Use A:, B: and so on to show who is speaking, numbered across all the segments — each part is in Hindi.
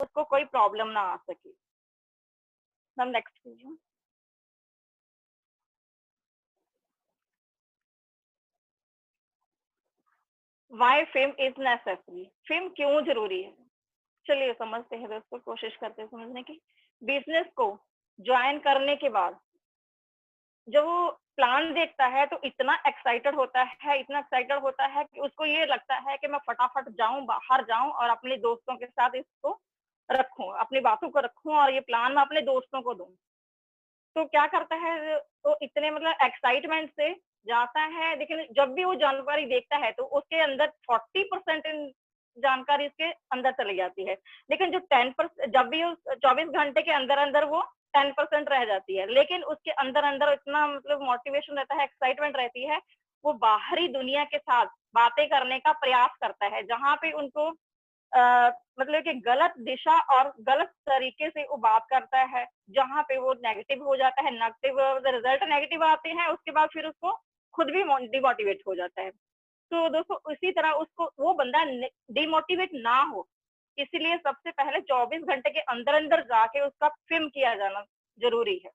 A: उसको कोई प्रॉब्लम ना आ सके। मैम नेक्स्ट कीजिए। Why film is necessary, film क्यों जरूरी है? चलिए समझते हैं दोस्तों, कोशिश करते हैं समझने की। बिजनेस को ज्वाइन करने के बाद जब वो प्लान देखता है तो इतना एक्साइटेड होता है, इतना एक्साइटेड होता है कि उसको ये लगता है कि मैं फटाफट जाऊं, बाहर जाऊं और अपने दोस्तों के साथ इसको रखूं, अपनी बातों को रखूं और ये प्लान मैं अपने दोस्तों को दूं। तो क्या करता है, तो इतने मतलब एक्साइटमेंट से जाता है, लेकिन जब भी वो जानकारी देखता है तो उसके अंदर 40% जानकारी उसके अंदर चली जाती है, लेकिन जो 10%, जब भी उस 24 घंटे के अंदर अंदर वो 10% रह जाती है, लेकिन उसके अंदर अंदर इतना मतलब मोटिवेशन रहता है, एक्साइटमेंट रहती है, वो बाहरी दुनिया के साथ बातें करने का प्रयास करता है, जहाँ पे उनको मतलब कि गलत दिशा और गलत तरीके से वो बात करता है, जहाँ पे वो नेगेटिव हो जाता है, नेगेटिव रिजल्ट नेगेटिव आते हैं, उसके बाद फिर उसको खुद भी डिमोटिवेट हो जाता है। तो दोस्तों उसी तरह उसको वो बंदा डिमोटिवेट ना हो, इसीलिए सबसे पहले 24 घंटे के अंदर अंदर जाके उसका फिल्म किया जाना जरूरी है।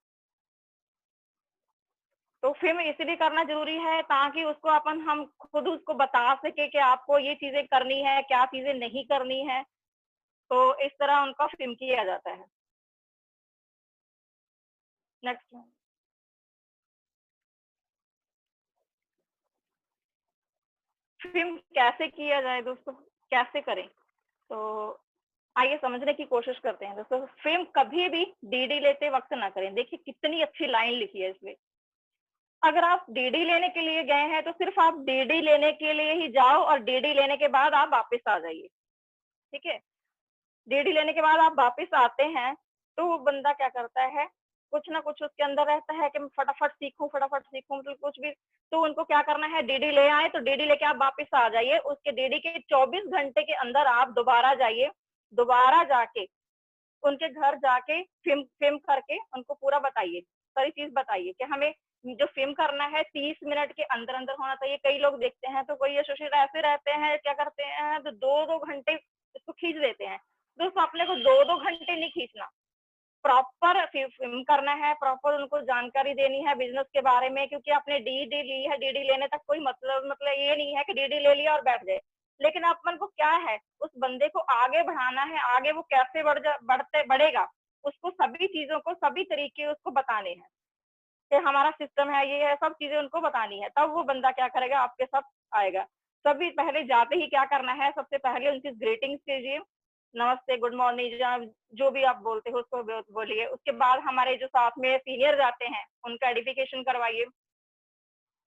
A: तो फिल्म इसलिए करना जरूरी है ताकि उसको अपन हम खुद उसको बता सके कि आपको ये चीजें करनी है, क्या चीजें नहीं करनी है। तो इस तरह उनका फिल्म किया जाता है। नेक्स्ट। फिल्म कैसे किया जाए दोस्तों, कैसे करें? तो आइए समझने की कोशिश करते हैं दोस्तों। फिल्म कभी भी डीडी लेते वक्त ना करें। देखिए कितनी अच्छी लाइन लिखी है इसमें। अगर आप डीडी लेने के लिए गए हैं तो सिर्फ आप डीडी लेने के लिए ही जाओ और डीडी लेने के बाद आप वापस आ जाइए। ठीक है, डीडी लेने के बाद आप वापस आते हैं तो वो बंदा क्या करता है, कुछ ना कुछ उसके अंदर रहता है कि मैं फटाफट सीखूं मतलब कुछ भी। तो उनको क्या करना है, डीडी ले आए तो डीडी लेके आप वापस आ जाइए, उसके डीडी के 24 घंटे के अंदर आप दोबारा जाइए, दोबारा जाके उनके घर जाके फिल्म फिल्म करके उनको पूरा बताइए, सारी चीज बताइए कि हमें जो फिल्म करना है 30 मिनट के अंदर अंदर होना चाहिए। कई लोग देखते हैं तो कोई एसोसिएट ऐसे रहते हैं, क्या करते हैं तो 2-2 घंटे इसको खींच देते हैं। दोस्तों अपने को 2-2 घंटे नहीं खींचना, प्रॉपर फिल्म करना है, प्रॉपर उनको जानकारी देनी है बिजनेस के बारे में, क्योंकि आपने डीडी ली है, डीडी लेने तक कोई मतलब ये नहीं है कि डीडी ले लिया और बैठ गए। लेकिन अपन को क्या है, उस बंदे को आगे बढ़ाना है, आगे वो कैसे बढ़ते बढ़ेगा, उसको सभी चीजों को सभी तरीके उसको बताने हैं कि हमारा सिस्टम है, ये है, सब चीजें उनको बतानी है, तब वो बंदा क्या करेगा, आपके साथ आएगा। सभी पहले जाते ही क्या करना है, सबसे पहले उनकी ग्रीटिंग्स कीजिए, नमस्ते, गुड मॉर्निंग, जो भी आप बोलते हो उसको बोलिए। उसके बाद हमारे जो साथ में सीनियर जाते हैं उनका एडिफिकेशन करवाइए।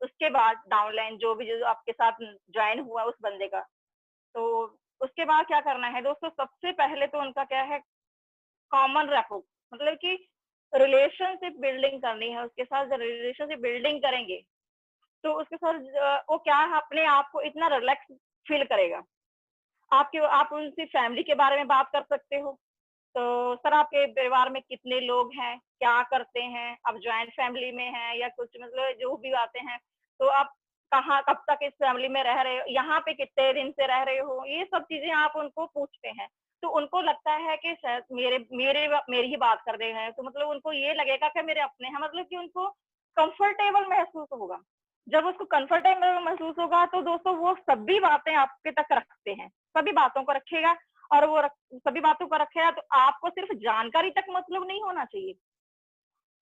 A: उसके बाद डाउनलाइन जो भी जो आपके साथ ज्वाइन हुआ उस बंदे का, तो उसके बाद क्या करना है दोस्तों, सबसे पहले तो उनका क्या है, कॉमन रखो, मतलब कि रिलेशनशिप बिल्डिंग करनी है उसके साथ। जब रिलेशनशिप बिल्डिंग करेंगे तो उसके साथ वो क्या है, अपने आप को इतना रिलैक्स फील करेगा। आपके आप उनसे फैमिली के बारे में बात कर सकते हो। तो सर आपके परिवार में कितने लोग हैं, क्या करते हैं, आप ज्वाइंट फैमिली में हैं या कुछ मतलब जो भी आते हैं, तो आप कहाँ कब तक इस फैमिली में रह रहे हो, यहाँ पे कितने दिन से रह रहे हो, ये सब चीजें आप उनको पूछते हैं। तो उनको लगता है कि शायद मेरे मेरे मेरी ही बात कर रहे हैं, तो मतलब उनको ये लगेगा कि मेरे अपने हैं, मतलब कि उनको कंफर्टेबल महसूस होगा। जब उसको कंफर्टेबल महसूस होगा तो दोस्तों वो सभी बातें आपके तक रखते हैं, सभी बातों को रखेगा। और वो सभी बातों को रखेगा तो आपको सिर्फ जानकारी तक मतलब नहीं होना चाहिए,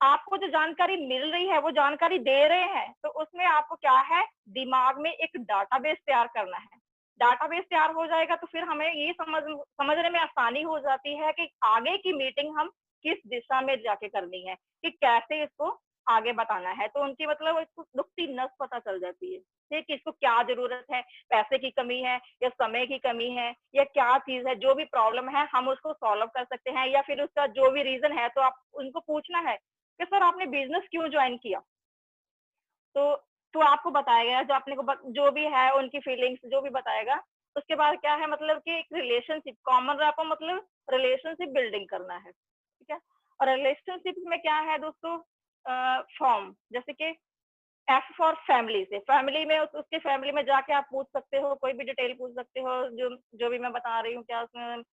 A: आपको जो जानकारी मिल रही है वो जानकारी दे रहे हैं, तो उसमें आपको क्या है, दिमाग में एक डाटाबेस तैयार करना है। डाटाबेस तैयार हो जाएगा तो फिर हमें ये समझने में आसानी हो जाती है कि आगे की मीटिंग हम किस दिशा में जाके करनी है, कि कैसे इसको आगे बताना है। तो उनकी मतलब दुखती नस पता चल जाती है कि इसको क्या जरूरत है, पैसे की कमी है या समय की कमी है या क्या चीज है, जो भी प्रॉब्लम है हम उसको सॉल्व कर सकते हैं, या फिर उसका जो भी रीजन है तो आप उनको पूछना है कि सर आपने बिजनेस क्यों ज्वाइन किया। तो तो आपको बताएगा, जो आपने को जो भी है उनकी फीलिंग्स जो भी बताएगा। उसके बाद क्या है, मतलब कि एक रिलेशनशिप कॉमन रैपो मतलब रिलेशनशिप बिल्डिंग करना है, ठीक है। और रिलेशनशिप में क्या है दोस्तों, फॉर्म जैसे कि एफ फॉर फैमिली, से फैमिली में उसके फैमिली में जाके आप पूछ सकते हो, कोई भी डिटेल पूछ सकते हो, जो जो भी मैं बता रही हूँ क्या उसमें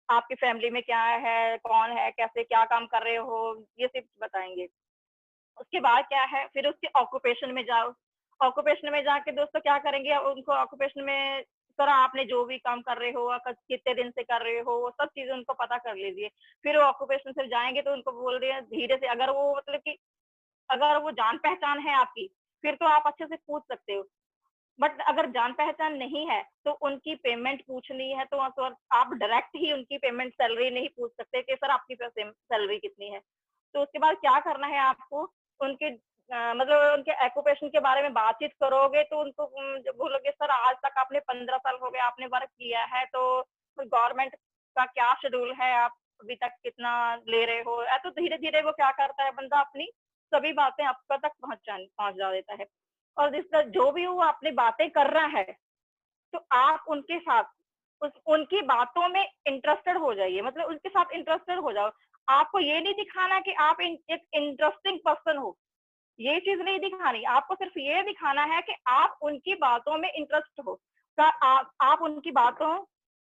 A: आपकी फैमिली में क्या है, कौन है, कैसे क्या काम कर रहे हो, ये सब बताएंगे। उसके बाद क्या है, फिर उसके ऑक्यूपेशन में जाओ। ऑक्यूपेशन में जाके दोस्तों क्या करेंगे, उनको ऑक्यूपेशन में सर आपने जो भी काम कर रहे हो, कितने दिन से कर रहे हो, वो सब चीजें उनको पता कर लीजिए। फिर वो ऑक्यूपेशन से जाएंगे तो उनको बोल रहे हैं धीरे से, अगर वो मतलब कि अगर वो जान पहचान है आपकी, फिर तो आप अच्छे से पूछ सकते हो। बट अगर जान पहचान नहीं है तो उनकी पेमेंट पूछनी है तो आप डायरेक्ट ही उनकी पेमेंट सैलरी नहीं पूछ सकते कि सर आपकी सैलरी कितनी है। तो उसके बाद क्या करना है आपको, उनके मतलब उनके ऑक्यूपेशन के बारे में बातचीत करोगे तो उनको जब बोलोगे सर आज तक आपने 15 साल हो गए आपने वर्क किया है, तो गवर्नमेंट का क्या शेड्यूल है, आप अभी तक कितना ले रहे हो, तो धीरे धीरे वो क्या करता है बंदा अपनी सभी बातें आप तक पहुंच जा देता है। और जिसका जो भी वो अपनी बातें कर रहा है तो आप उनके साथ उनकी बातों में इंटरेस्टेड हो जाइए, मतलब उनके साथ इंटरेस्टेड हो जाओ। आपको ये नहीं दिखाना कि आप एक इंटरेस्टिंग पर्सन हो, ये चीज नहीं दिखानी, आपको सिर्फ ये दिखाना है कि आप उनकी बातों में इंटरेस्ट हो। आप उनकी बातों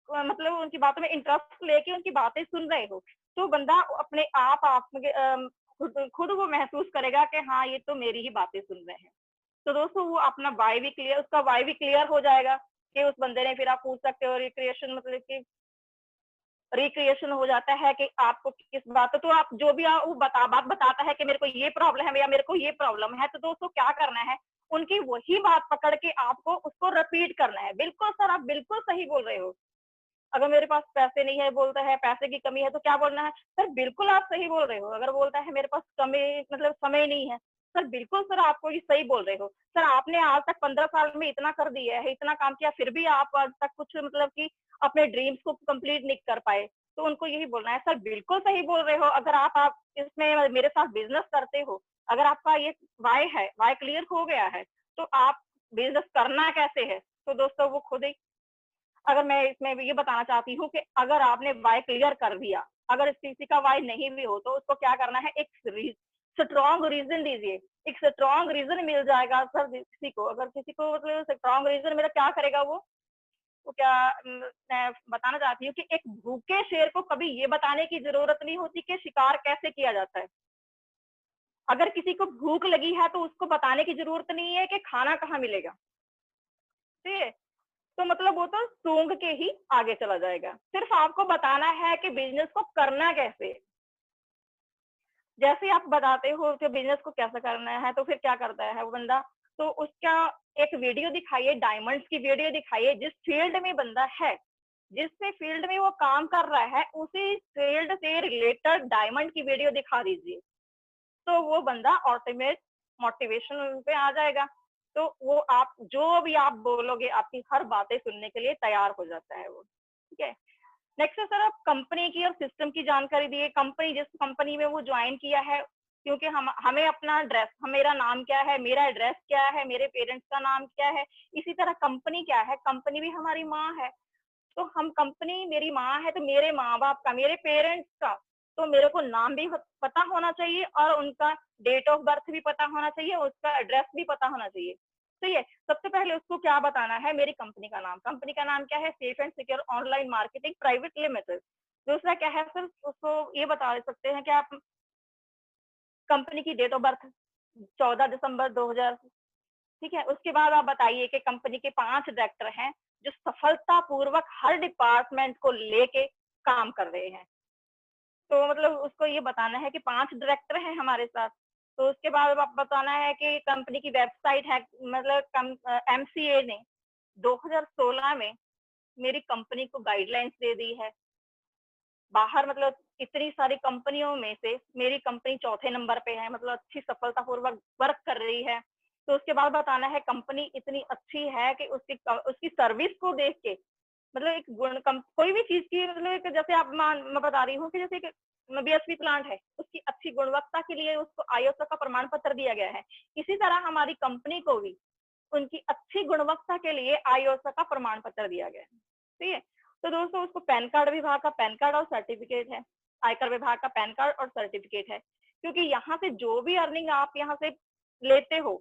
A: मतलब उनकी बातों में इंटरेस्ट लेके उनकी बातें सुन रहे हो, तो बंदा अपने आप खुद खुद वो महसूस करेगा कि हाँ ये तो मेरी ही बातें सुन रहे हैं। तो दोस्तों वो अपना वाई भी क्लियर, उसका वाई भी क्लियर हो जाएगा कि उस बंदे ने, फिर आप पूछ सकते हो रिक्रिएशन, मतलब कि रिक्रिएशन हो जाता है कि आपको किस बात, तो आप जो भी वो बात बताता है कि मेरे को ये प्रॉब्लम है या मेरे को ये प्रॉब्लम है, तो दोस्तों क्या करना है, उनकी वही बात पकड़ के आपको उसको रिपीट करना है। बिल्कुल सर आप बिल्कुल सही बोल रहे हो, अगर मेरे पास पैसे नहीं है, बोलता है पैसे की कमी है, तो क्या बोलना है, सर बिल्कुल आप सही बोल रहे हो। अगर बोलता है मेरे पास कमी मतलब समय नहीं है, सर बिल्कुल सर आपको ये सही बोल रहे हो। सर आपने आज तक 15 साल में इतना कर दिया है, इतना काम किया, फिर भी आप आज तक कुछ मतलब कि अपने ड्रीम्स को कंप्लीट नहीं कर पाए, तो उनको यही बोलना है सर बिल्कुल सही बोल रहे हो। अगर आप इसमें मेरे साथ बिजनेस करते हो, अगर आपका ये वाई है, वाई क्लियर हो गया है, तो आप बिजनेस करना कैसे है, तो दोस्तों वो खुद ही, अगर मैं इसमें ये बताना चाहती हूँ कि अगर आपने वाई क्लियर कर दिया, अगर किसी का वाई नहीं भी हो तो उसको क्या करना है, एक स्ट्रॉन्ग रीजन दीजिए। एक स्ट्रॉन्ग रीजन मिल जाएगा सर किसी को, अगर किसी को मतलब स्ट्रॉन्ग रीजन मेरा क्या करेगा वो क्या मैं बताना चाहती हूँ कि एक भूखे शेर को कभी ये बताने की जरूरत नहीं होती कि शिकार कैसे किया जाता है। अगर किसी को भूख लगी है तो उसको बताने की जरूरत नहीं है कि खाना कहाँ मिलेगा, ठीक है। तो मतलब वो तो सूंघ के ही आगे चला जाएगा, सिर्फ आपको बताना है कि बिजनेस को करना कैसे है। जैसे आप बताते हो कि बिजनेस को कैसे करना है, तो फिर क्या करता है वो बंदा, तो उसका एक वीडियो दिखाइए, डायमंड्स की वीडियो दिखाइए, जिस फील्ड में बंदा है, जिस फील्ड में वो काम कर रहा है, उसी फील्ड से रिलेटेड डायमंड की वीडियो दिखा दीजिए, तो वो बंदा ऑटोमेट मोटिवेशन पे आ जाएगा। तो वो आप जो भी आप बोलोगे, आपकी हर बातें सुनने के लिए तैयार हो जाता है वो, ठीक है। नेक्स्ट है सर, आप कंपनी की और सिस्टम की जानकारी दिए। कंपनी, जिस कंपनी में वो ज्वाइन किया है, क्योंकि हमें अपना एड्रेस, मेरा नाम क्या है, मेरा एड्रेस क्या है, मेरे पेरेंट्स का नाम क्या है, इसी तरह कंपनी क्या है, कंपनी भी हमारी माँ है। तो हम कंपनी मेरी माँ है, तो मेरे माँ बाप का, मेरे पेरेंट्स का, तो मेरे को नाम भी पता होना चाहिए और उनका डेट ऑफ बर्थ भी पता होना चाहिए, उसका एड्रेस भी पता होना चाहिए। तो ये सबसे पहले उसको क्या बताना है, मेरी कंपनी का नाम, कंपनी का नाम क्या है, safe and secure online marketing private limited. दूसरा क्या है सर, उसको ये बता सकते हैं कि आप कंपनी की डेट ऑफ बर्थ 14 दिसंबर 2000, ठीक है। उसके बाद आप बताइए कि कंपनी के 5 डायरेक्टर हैं जो सफलतापूर्वक हर डिपार्टमेंट को लेके काम कर रहे हैं। तो मतलब उसको ये बताना है कि 5 डायरेक्टर हैं हमारे साथ। तो उसके बाद आप बताना है कि कंपनी की वेबसाइट है, मतलब एमसीए ने 2016 में मेरी कंपनी को गाइडलाइंस दे दी है। बाहर मतलब इतनी सारी कंपनियों में से मेरी कंपनी चौथे नंबर पे है, मतलब अच्छी सफलतापूर्वक वर्क कर रही है। तो उसके बाद बताना है कंपनी इतनी अच्छी है कि उसकी उसकी सर्विस को देख के, मतलब एक कोई भी चीज की, मतलब एक जैसे मैं बता रही हूँ कि जैसे एक बीएसपी प्लांट है, उसकी अच्छी गुणवत्ता के लिए उसको आईएसओ का प्रमाण पत्र दिया गया है। इसी तरह हमारी कंपनी को भी उनकी अच्छी गुणवत्ता के लिए आईओएसओ का प्रमाण पत्र दिया गया है, ठीक है। तो दोस्तों उसको पैन कार्ड विभाग का पैन कार्ड और सर्टिफिकेट है, आयकर विभाग का पैन कार्ड और सर्टिफिकेट है, क्योंकि यहाँ से जो भी अर्निंग आप यहाँ से लेते हो,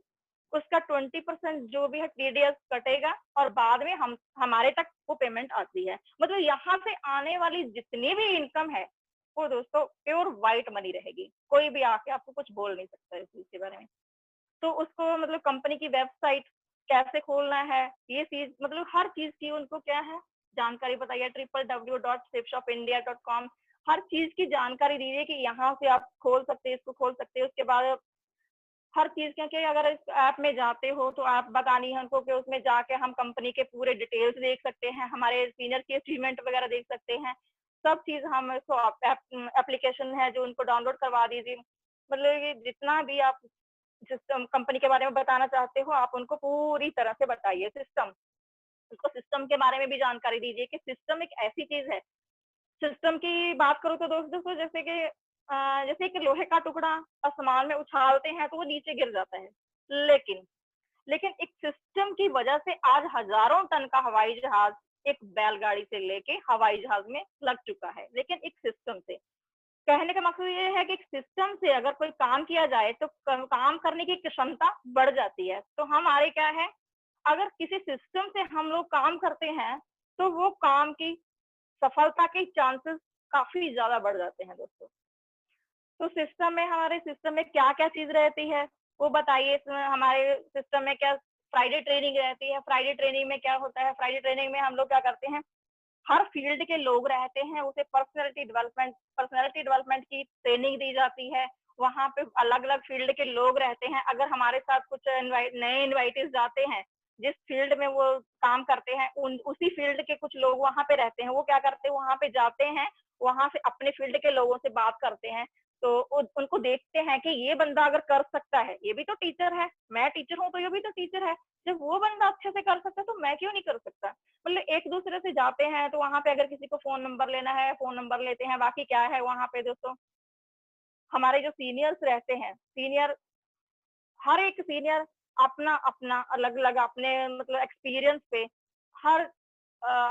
A: उसका 20% जो भी है TDS कटेगा और बाद में हमारे तक वो पेमेंट आती है। मतलब यहाँ से आने वाली जितनी भी इनकम है वो दोस्तों प्योर व्हाइट मनी रहेगी, कोई भी आके आपको कुछ बोल नहीं सकता इस चीज के बारे में। तो उसको मतलब कंपनी की वेबसाइट कैसे खोलना है, ये चीज मतलब हर चीज की उनको क्या है जानकारी बताइए, www.safeshopindia.com, हर चीज की जानकारी दीजिए कि यहाँ से आप खोल सकते हैं, इसको खोल सकते हैं। उसके बाद हर चीज, क्योंकि अगर इस ऐप में जाते हो तो आप बतानी है उनको कि उसमें जाके हम कंपनी के पूरे डिटेल्स देख सकते हैं, हमारे सीनियर की अचीवमेंट वगैरह देख सकते हैं, सब चीज हम इसको एप्लीकेशन है जो उनको डाउनलोड करवा दीजिए। मतलब ये जितना भी आप सिस्टम कंपनी के बारे में बताना चाहते हो आप उनको पूरी तरह से बताइए। सिस्टम, उसको सिस्टम के बारे में भी जानकारी दीजिए कि सिस्टम एक ऐसी चीज है। सिस्टम की बात करूँ तो दोस्तों जैसे कि जैसे कि लोहे का टुकड़ा आसमान में उछालते हैं तो वो नीचे गिर जाता है, लेकिन लेकिन एक सिस्टम की वजह से आज हजारों टन का हवाई जहाज एक बैलगाड़ी से लेके हवाई जहाज में लग चुका है, लेकिन एक सिस्टम से। कहने का मकसद ये है कि सिस्टम से अगर कोई काम किया जाए तो काम करने की क्षमता बढ़ जाती है। तो हमारे क्या है, अगर किसी सिस्टम से हम लोग काम करते हैं तो वो काम की सफलता के चांसेस काफी ज्यादा बढ़ जाते हैं दोस्तों। तो सिस्टम में, हमारे सिस्टम में क्या क्या चीज रहती है वो बताइए। इसमें हमारे सिस्टम में क्या फ्राइडे ट्रेनिंग रहती है। फ्राइडे ट्रेनिंग में क्या होता है, फ्राइडे ट्रेनिंग में हम लोग क्या करते हैं, हर फील्ड के लोग रहते हैं, उसे पर्सनैलिटी डेवलपमेंट की ट्रेनिंग दी जाती है। वहाँ पे अलग अलग फील्ड के लोग रहते हैं। अगर हमारे साथ कुछ नए इन्वाइटीज जाते हैं जिस फील्ड में वो काम करते हैं, उसी फील्ड के कुछ लोग वहाँ पे रहते हैं, वो क्या करते हैं वहाँ पे जाते हैं, वहाँ से अपने फील्ड के लोगों से बात करते हैं। तो उनको देखते हैं कि ये बंदा अगर कर सकता है, ये भी तो टीचर है, मैं टीचर हूँ तो ये भी तो टीचर है, जब वो बंदा अच्छे से कर सकता है तो मैं क्यों नहीं कर सकता। मतलब एक दूसरे से जाते हैं। तो वहां पे अगर किसी को फोन नंबर लेना है फोन नंबर लेते हैं। बाकी क्या है वहां पे दोस्तों, हमारे जो सीनियर्स रहते हैं, सीनियर, हर एक सीनियर अपना अपना अलग अलग अपने मतलब एक्सपीरियंस पे हर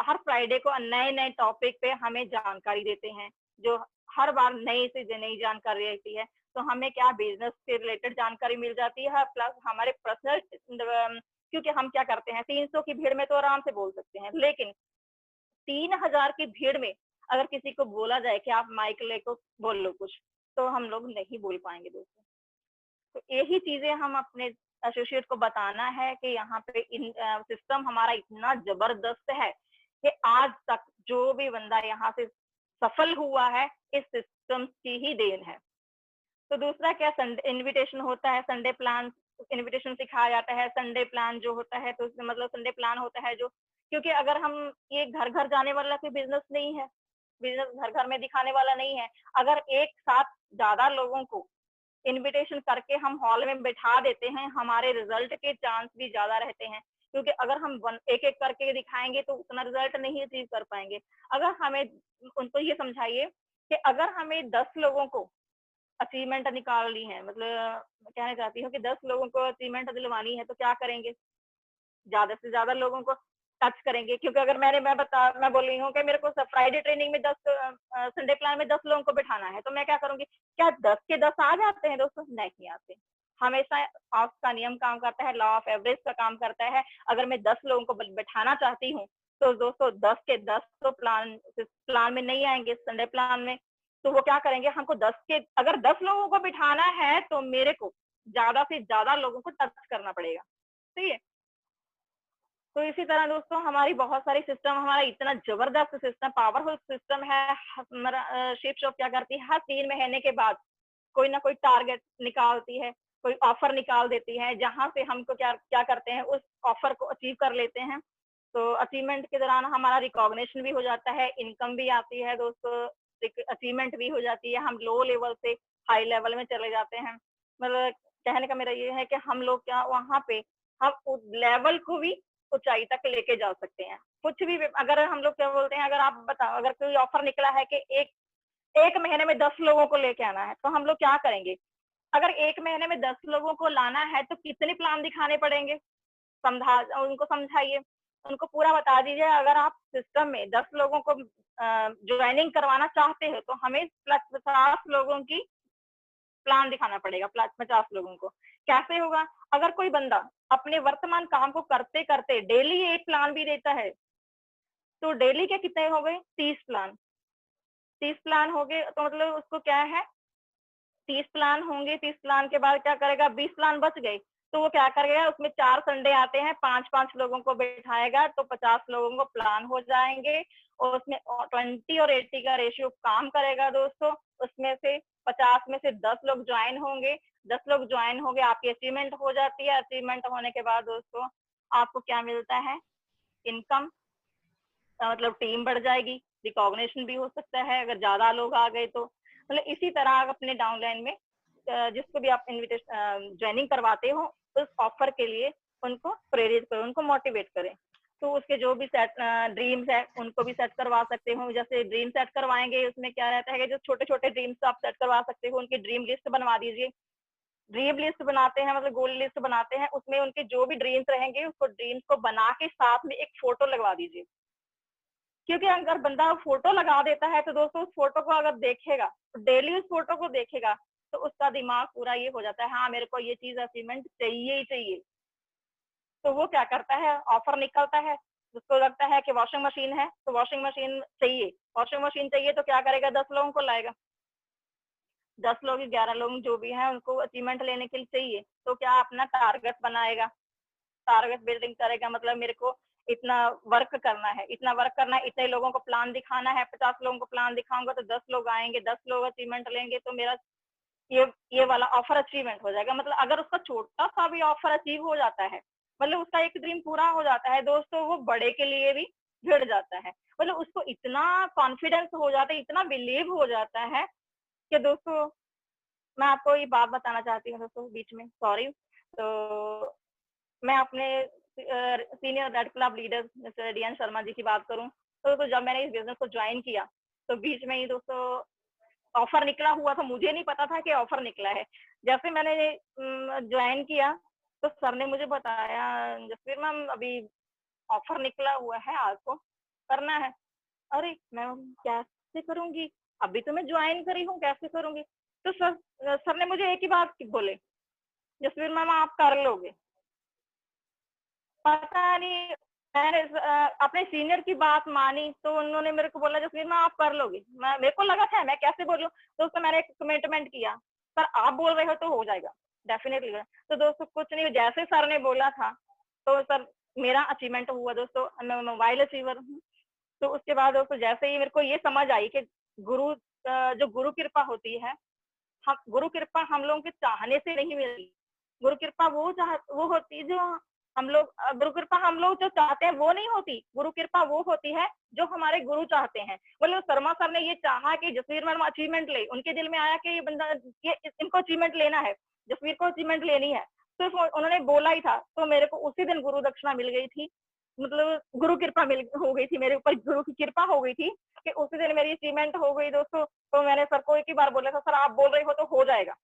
A: हर फ्राइडे को नए नए टॉपिक पे हमें जानकारी देते हैं, जो हर बार नई से नई जानकारी रहती है। तो हमें क्या बिजनेस से रिलेटेड जानकारी मिल जाती है, प्लस हमारे पर्सनल, क्योंकि हम क्या करते हैं 300 की भीड़ में तो आराम से बोल सकते हैं, लेकिन 3000 की भीड़ में अगर किसी को बोला जाए कि आप माइक लेको बोल लो कुछ, तो हम लोग नहीं बोल पाएंगे दोस्तों। तो यही चीजें हम अपने एसोसिएट को बताना है कि यहाँ पे सिस्टम हमारा इतना जबरदस्त है कि आज तक जो भी बंदा यहाँ से सफल हुआ है इस सिस्टम की ही देन है। तो दूसरा क्या, संडे इनविटेशन होता है, संडे प्लान, इनविटेशन सिखाया जाता है। संडे प्लान जो होता है तो मतलब संडे प्लान होता है जो, क्योंकि अगर हम, ये घर घर जाने वाला कोई बिजनेस नहीं है, बिजनेस घर घर में दिखाने वाला नहीं है। अगर एक साथ ज्यादा लोगों को इनविटेशन करके हम हॉल में बैठा देते हैं, हमारे रिजल्ट के चांस भी ज्यादा रहते हैं, क्योंकि अगर हम एक एक करके दिखाएंगे तो उतना रिजल्ट नहीं अचीव कर पाएंगे। अगर हमें उनको ये समझाइए कि अगर हमें 10 लोगों को अचीवमेंट निकालनी है, मतलब कहना चाहती हूँ कि 10 लोगों को अचीवमेंट दिलवानी है तो क्या करेंगे, ज्यादा से ज्यादा लोगों को टच करेंगे। क्योंकि अगर मैं बोल रही हूँ कि मेरे को फ्राइडे ट्रेनिंग में 10, संडे प्लान में 10 लोगों को बिठाना है, तो मैं क्या करूंगी, क्या 10 के 10 आ जाते हैं दोस्तों, नहीं आते। हमेशा ऑफ का नियम काम करता है, लॉ ऑफ एवरेज का काम करता है। अगर मैं 10 लोगों को बिठाना चाहती हूँ तो दोस्तों 10 के 10 तो प्लान में नहीं आएंगे, संडे प्लान में। तो वो क्या करेंगे, हमको 10 के, अगर 10 लोगों को बिठाना है तो मेरे को ज्यादा से ज्यादा लोगों को टच करना पड़ेगा, सही है। तो इसी तरह दोस्तों हमारी बहुत सारी सिस्टम, हमारा इतना जबरदस्त सिस्टम, पावरफुल सिस्टम है। हमारा शिप शॉप क्या करती है, हर 3 महीने के बाद कोई ना कोई टारगेट निकालती है, कोई ऑफर निकाल देती है, जहां से हमको क्या क्या करते हैं, उस ऑफर को अचीव कर लेते हैं। तो अचीवमेंट के दौरान हमारा रिकॉग्निशन भी हो जाता है, इनकम भी आती है दोस्तों, अचीवमेंट भी हो जाती है, हम लो लेवल से हाई लेवल में चले जाते हैं। मतलब कहने का मेरा ये है कि हम लोग क्या वहां पे हम उस लेवल को भी ऊंचाई तक लेके जा सकते हैं। कुछ भी अगर हम लोग क्या बोलते हैं, अगर आप बताओ, अगर कोई ऑफर निकला है कि एक महीने में 10 लोगों को लेके आना है, तो हम लोग क्या करेंगे, अगर एक महीने में 10 लोगों को लाना है तो कितने प्लान दिखाने पड़ेंगे, समझा उनको समझाइए, उनको पूरा बता दीजिए। अगर आप सिस्टम में 10 लोगों को ज्वाइनिंग करवाना चाहते हो तो हमें प्लस 50 लोगों की प्लान दिखाना पड़ेगा, प्लस 50 लोगों को। कैसे होगा, अगर कोई बंदा अपने वर्तमान काम को करते करते डेली एक प्लान भी देता है, तो डेली के कितने हो गए? 30 प्लान। 30 प्लान हो गए, तो मतलब उसको क्या है, 30 प्लान होंगे, 30 प्लान के बाद क्या करेगा, 20 प्लान बच गए, तो वो क्या करेगा, उसमें 4 संडे आते हैं, 5-5 लोगों को बैठाएगा, तो 50 लोगों को प्लान हो जाएंगे, और उसमें 20 और 80 का रेशियो काम करेगा दोस्तों। उसमें से 50 में से 10 लोग ज्वाइन होंगे, 10 लोग ज्वाइन हो गए, आपकी अचीवमेंट हो जाती है। अचीवमेंट होने के बाद दोस्तों आपको क्या मिलता है, इनकम, मतलब टीम बढ़ जाएगी, रिकॉग्निशन भी हो सकता है अगर ज्यादा लोग आ गए तो। मतलब इसी तरह आप अपने डाउनलाइन में जिसको भी आप इनविटेशन ज्वाइनिंग करवाते हो, उस ऑफर के लिए उनको प्रेरित करें, उनको मोटिवेट करें। तो उसके जो भी सेट ड्रीम्स है उनको भी सेट करवा सकते हो। जैसे ड्रीम सेट करवाएंगे, उसमें क्या रहता है कि जो छोटे छोटे ड्रीम्स आप सेट करवा सकते हो, उनकी ड्रीम लिस्ट बनवा दीजिए। ड्रीम लिस्ट बनाते हैं मतलब गोल लिस्ट बनाते हैं, उसमें उनके जो भी ड्रीम्स रहेंगे उसको ड्रीम्स को बना के साथ में एक फोटो लगवा दीजिए। क्योंकि अगर बंदा फोटो लगा देता है तो दोस्तों उस फोटो को अगर देखेगा, तो डेली उस फोटो को देखेगा, तो उसका दिमाग पूरा ये हो जाता है, हाँ मेरे को ये चीज अचीवमेंट चाहिए ही चाहिए। तो वो क्या करता है, ऑफर निकलता है, उसको लगता है कि वॉशिंग मशीन है तो वॉशिंग मशीन चाहिए, वॉशिंग मशीन चाहिए, तो क्या करेगा, 10 लोगों को लाएगा। 10 लोग 11 लोग जो भी हैं उनको अचीवमेंट लेने के लिए चाहिए, तो क्या अपना टारगेट बनाएगा, टारगेट बिल्डिंग करेगा। मतलब मेरे को इतना वर्क करना है, इतना वर्क करना है, इतने लोगों को प्लान दिखाना है, 50 लोगों को प्लान दिखाऊंगा तो 10 लोग आएंगे, 10 लोग अचीवमेंट लेंगे, तो मेरा ये वाला ऑफर अचीवमेंट हो जाएगा। मतलब अगर उसका छोटा सा भी ऑफर अचीव हो जाता है, मतलब उसका एक ड्रीम पूरा हो जाता है दोस्तों, वो बड़े के लिए भी भिड़ जाता है। मतलब उसको इतना कॉन्फिडेंस हो जाता है, इतना बिलीव हो जाता है कि दोस्तों मैं आपको ये बात बताना चाहती हूँ दोस्तों, बीच में सॉरी। तो मैं अपने senior red club leader mister D N Sharma ji की बात करूं, तो जब मैंने इस बिजनेस को ज्वाइन किया, तो बीच में ही दोस्तों ऑफर निकला हुआ था, मुझे नहीं पता था कि ऑफर निकला है। जैसे मैंने ज्वाइन किया, तो सर ने मुझे बताया, जसवीर मैम अभी ऑफर निकला हुआ है, आपको करना है। अरे मैं कैसे करूंगी, अभी तो मैं ज्वाइन करी हूँ, कैसे करूंगी। तो सर ने मुझे एक ही बात बोले, जसवीर मैम आप कर लोगे। पता नहीं, मैंने अपने सीनियर की बात मानी, तो उन्होंने मेरे को बोला जसवीर मैम आप कर लोगे। मेरे को लगा था मैं कैसे बोलूं, तो उसमें मैंने एक कमिटमेंट किया, सर आप बोल रहे हो तो हो जाएगा डेफिनेटली। तो दोस्तों कुछ नहीं, जैसे सर ने बोला था, तो सर मेरा अचीवमेंट हुआ दोस्तों, मैं मोबाइल अचीवर हूँ। तो उसके बाद दोस्तों जैसे ही मेरे को ये समझ आई कि गुरु जो गुरु कृपा होती है, हम गुरु कृपा हम लोगों के चाहने से नहीं मिलती। गुरु कृपा वो होती है जो हम लोग गुरु कृपा हम लोग जो चाहते हैं वो नहीं होती, गुरु कृपा वो होती है जो हमारे गुरु चाहते हैं। मतलब शर्मा सर ने ये चाहा कि जसवीर मैडम अचीवमेंट ले, उनके दिल में आया कि ये बंदा ये इनको अचीवमेंट लेना है, जसवीर को अचीवमेंट लेनी है, तो उन्होंने बोला ही था। तो मेरे को उसी दिन गुरु दक्षिणा मिल गई थी, मतलब गुरु कृपा मिल हो गई थी, मेरे ऊपर गुरु की कृपा हो गई थी कि उसी दिन मेरी अचीवमेंट हो गई दोस्तों। तो मैंने सर को एक ही बार बोला था, सर आप बोल रहे हो तो हो जाएगा।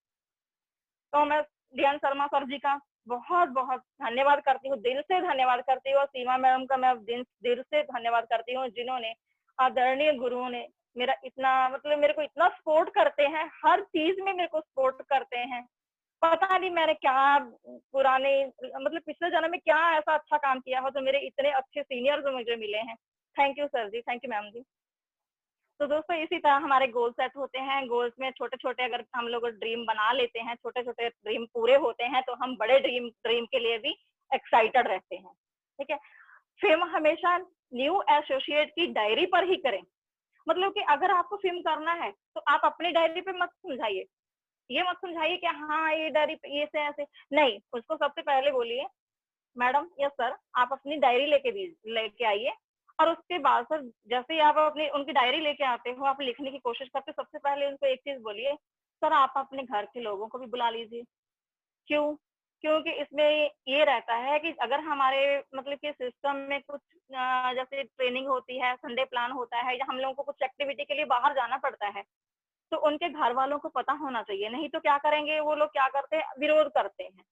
A: तो मैं डी.एन. शर्मा सर जी का बहुत बहुत धन्यवाद करती हूँ, दिल से धन्यवाद करती हूँ। और सीमा मैडम का मैं दिल से धन्यवाद करती हूँ, जिन्होंने आदरणीय गुरुओं ने मेरा इतना मतलब मेरे को इतना सपोर्ट करते हैं, हर चीज में मेरे को सपोर्ट करते हैं। पता नहीं मैंने क्या पुराने मतलब पिछले जन्म में क्या ऐसा अच्छा काम किया हो, तो मेरे इतने अच्छे सीनियर्स मुझे मिले हैं। Thank you sir ji, thank you ma'am ji. तो दोस्तों इसी तरह हमारे गोल सेट होते हैं, गोल्स में छोटे छोटे अगर हम लोग ड्रीम बना लेते हैं, छोटे छोटे ड्रीम पूरे होते हैं, तो हम बड़े ड्रीम ड्रीम के लिए भी एक्साइटेड रहते हैं। ठीक है, फिल्म हमेशा न्यू एसोसिएट की डायरी पर ही करें। मतलब कि अगर आपको फिल्म करना है तो आप अपनी डायरी पे मत समझाइए, ये मत समझाइए कि हाँ ये डायरी पे ये से ऐसे नहीं, उसको सबसे पहले बोलिए मैडम या सर आप अपनी डायरी लेके आइए। और उसके बाद सर जैसे ही आप अपनी उनकी डायरी लेके आते हो, आप लिखने की कोशिश करते हो, सबसे पहले उनको एक चीज बोलिए, सर आप अपने घर के लोगों को भी बुला लीजिए। क्यों? क्योंकि इसमें ये रहता है कि अगर हमारे मतलब कि सिस्टम में कुछ जैसे ट्रेनिंग होती है, संडे प्लान होता है, या हम लोगों को कुछ एक्टिविटी के लिए बाहर जाना पड़ता है, तो उनके घर वालों को पता होना चाहिए। नहीं तो क्या करेंगे वो लोग, क्या करते हैं, विरोध करते हैं।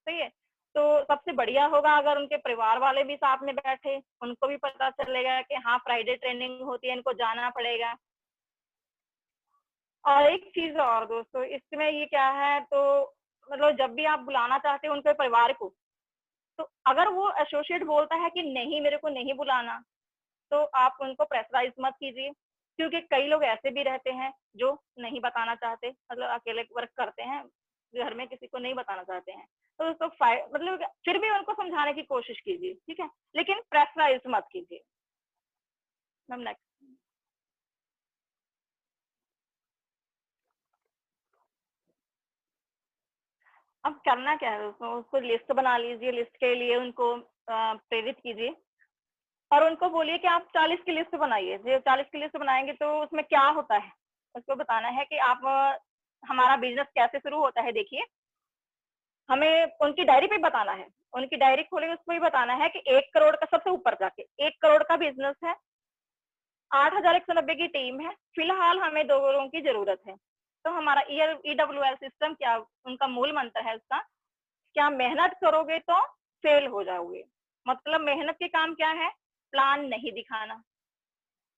A: सही है। तो सबसे बढ़िया होगा अगर उनके परिवार वाले भी साथ में बैठे, उनको भी पता चलेगा कि हाँ फ्राइडे ट्रेनिंग होती है, इनको जाना पड़ेगा। और एक चीज और दोस्तों, इसमें ये क्या है, तो मतलब जब भी आप बुलाना चाहते हो उनके परिवार को, तो अगर वो एसोसिएट बोलता है कि नहीं मेरे को नहीं बुलाना, तो आप उनको प्रेशराइज मत कीजिए, क्योंकि कई लोग ऐसे भी रहते हैं जो नहीं बताना चाहते, मतलब अकेले वर्क करते हैं, घर में किसी को नहीं बताना चाहते हैं, तो उसको मतलब फिर भी उनको समझाने की कोशिश कीजिए, ठीक है, लेकिन प्रेशराइज मत कीजिए। Ma'am next. अब करना क्या है, उसको लिस्ट बना लीजिए, लिस्ट के लिए उनको प्रेरित कीजिए और उनको बोलिए कि आप 40 की लिस्ट बनाइए। जो 40 की लिस्ट बनाएंगे तो उसमें क्या होता है, उसको बताना है कि आप हमारा बिजनेस कैसे शुरू होता है। देखिए, हमें उनकी डायरी पे बताना है, उनकी डायरी खोले उसको ही बताना है कि 1 करोड़ का, सबसे ऊपर जाके 1 करोड़ का बिजनेस है, 8,190 की टीम है, फिलहाल हमें 2 लोगों की जरूरत है। तो हमारा EWL सिस्टम क्या, उनका मूल मंत्र है उसका, क्या मेहनत करोगे तो फेल हो जाओगे। मतलब मेहनत के काम क्या है, प्लान नहीं दिखाना।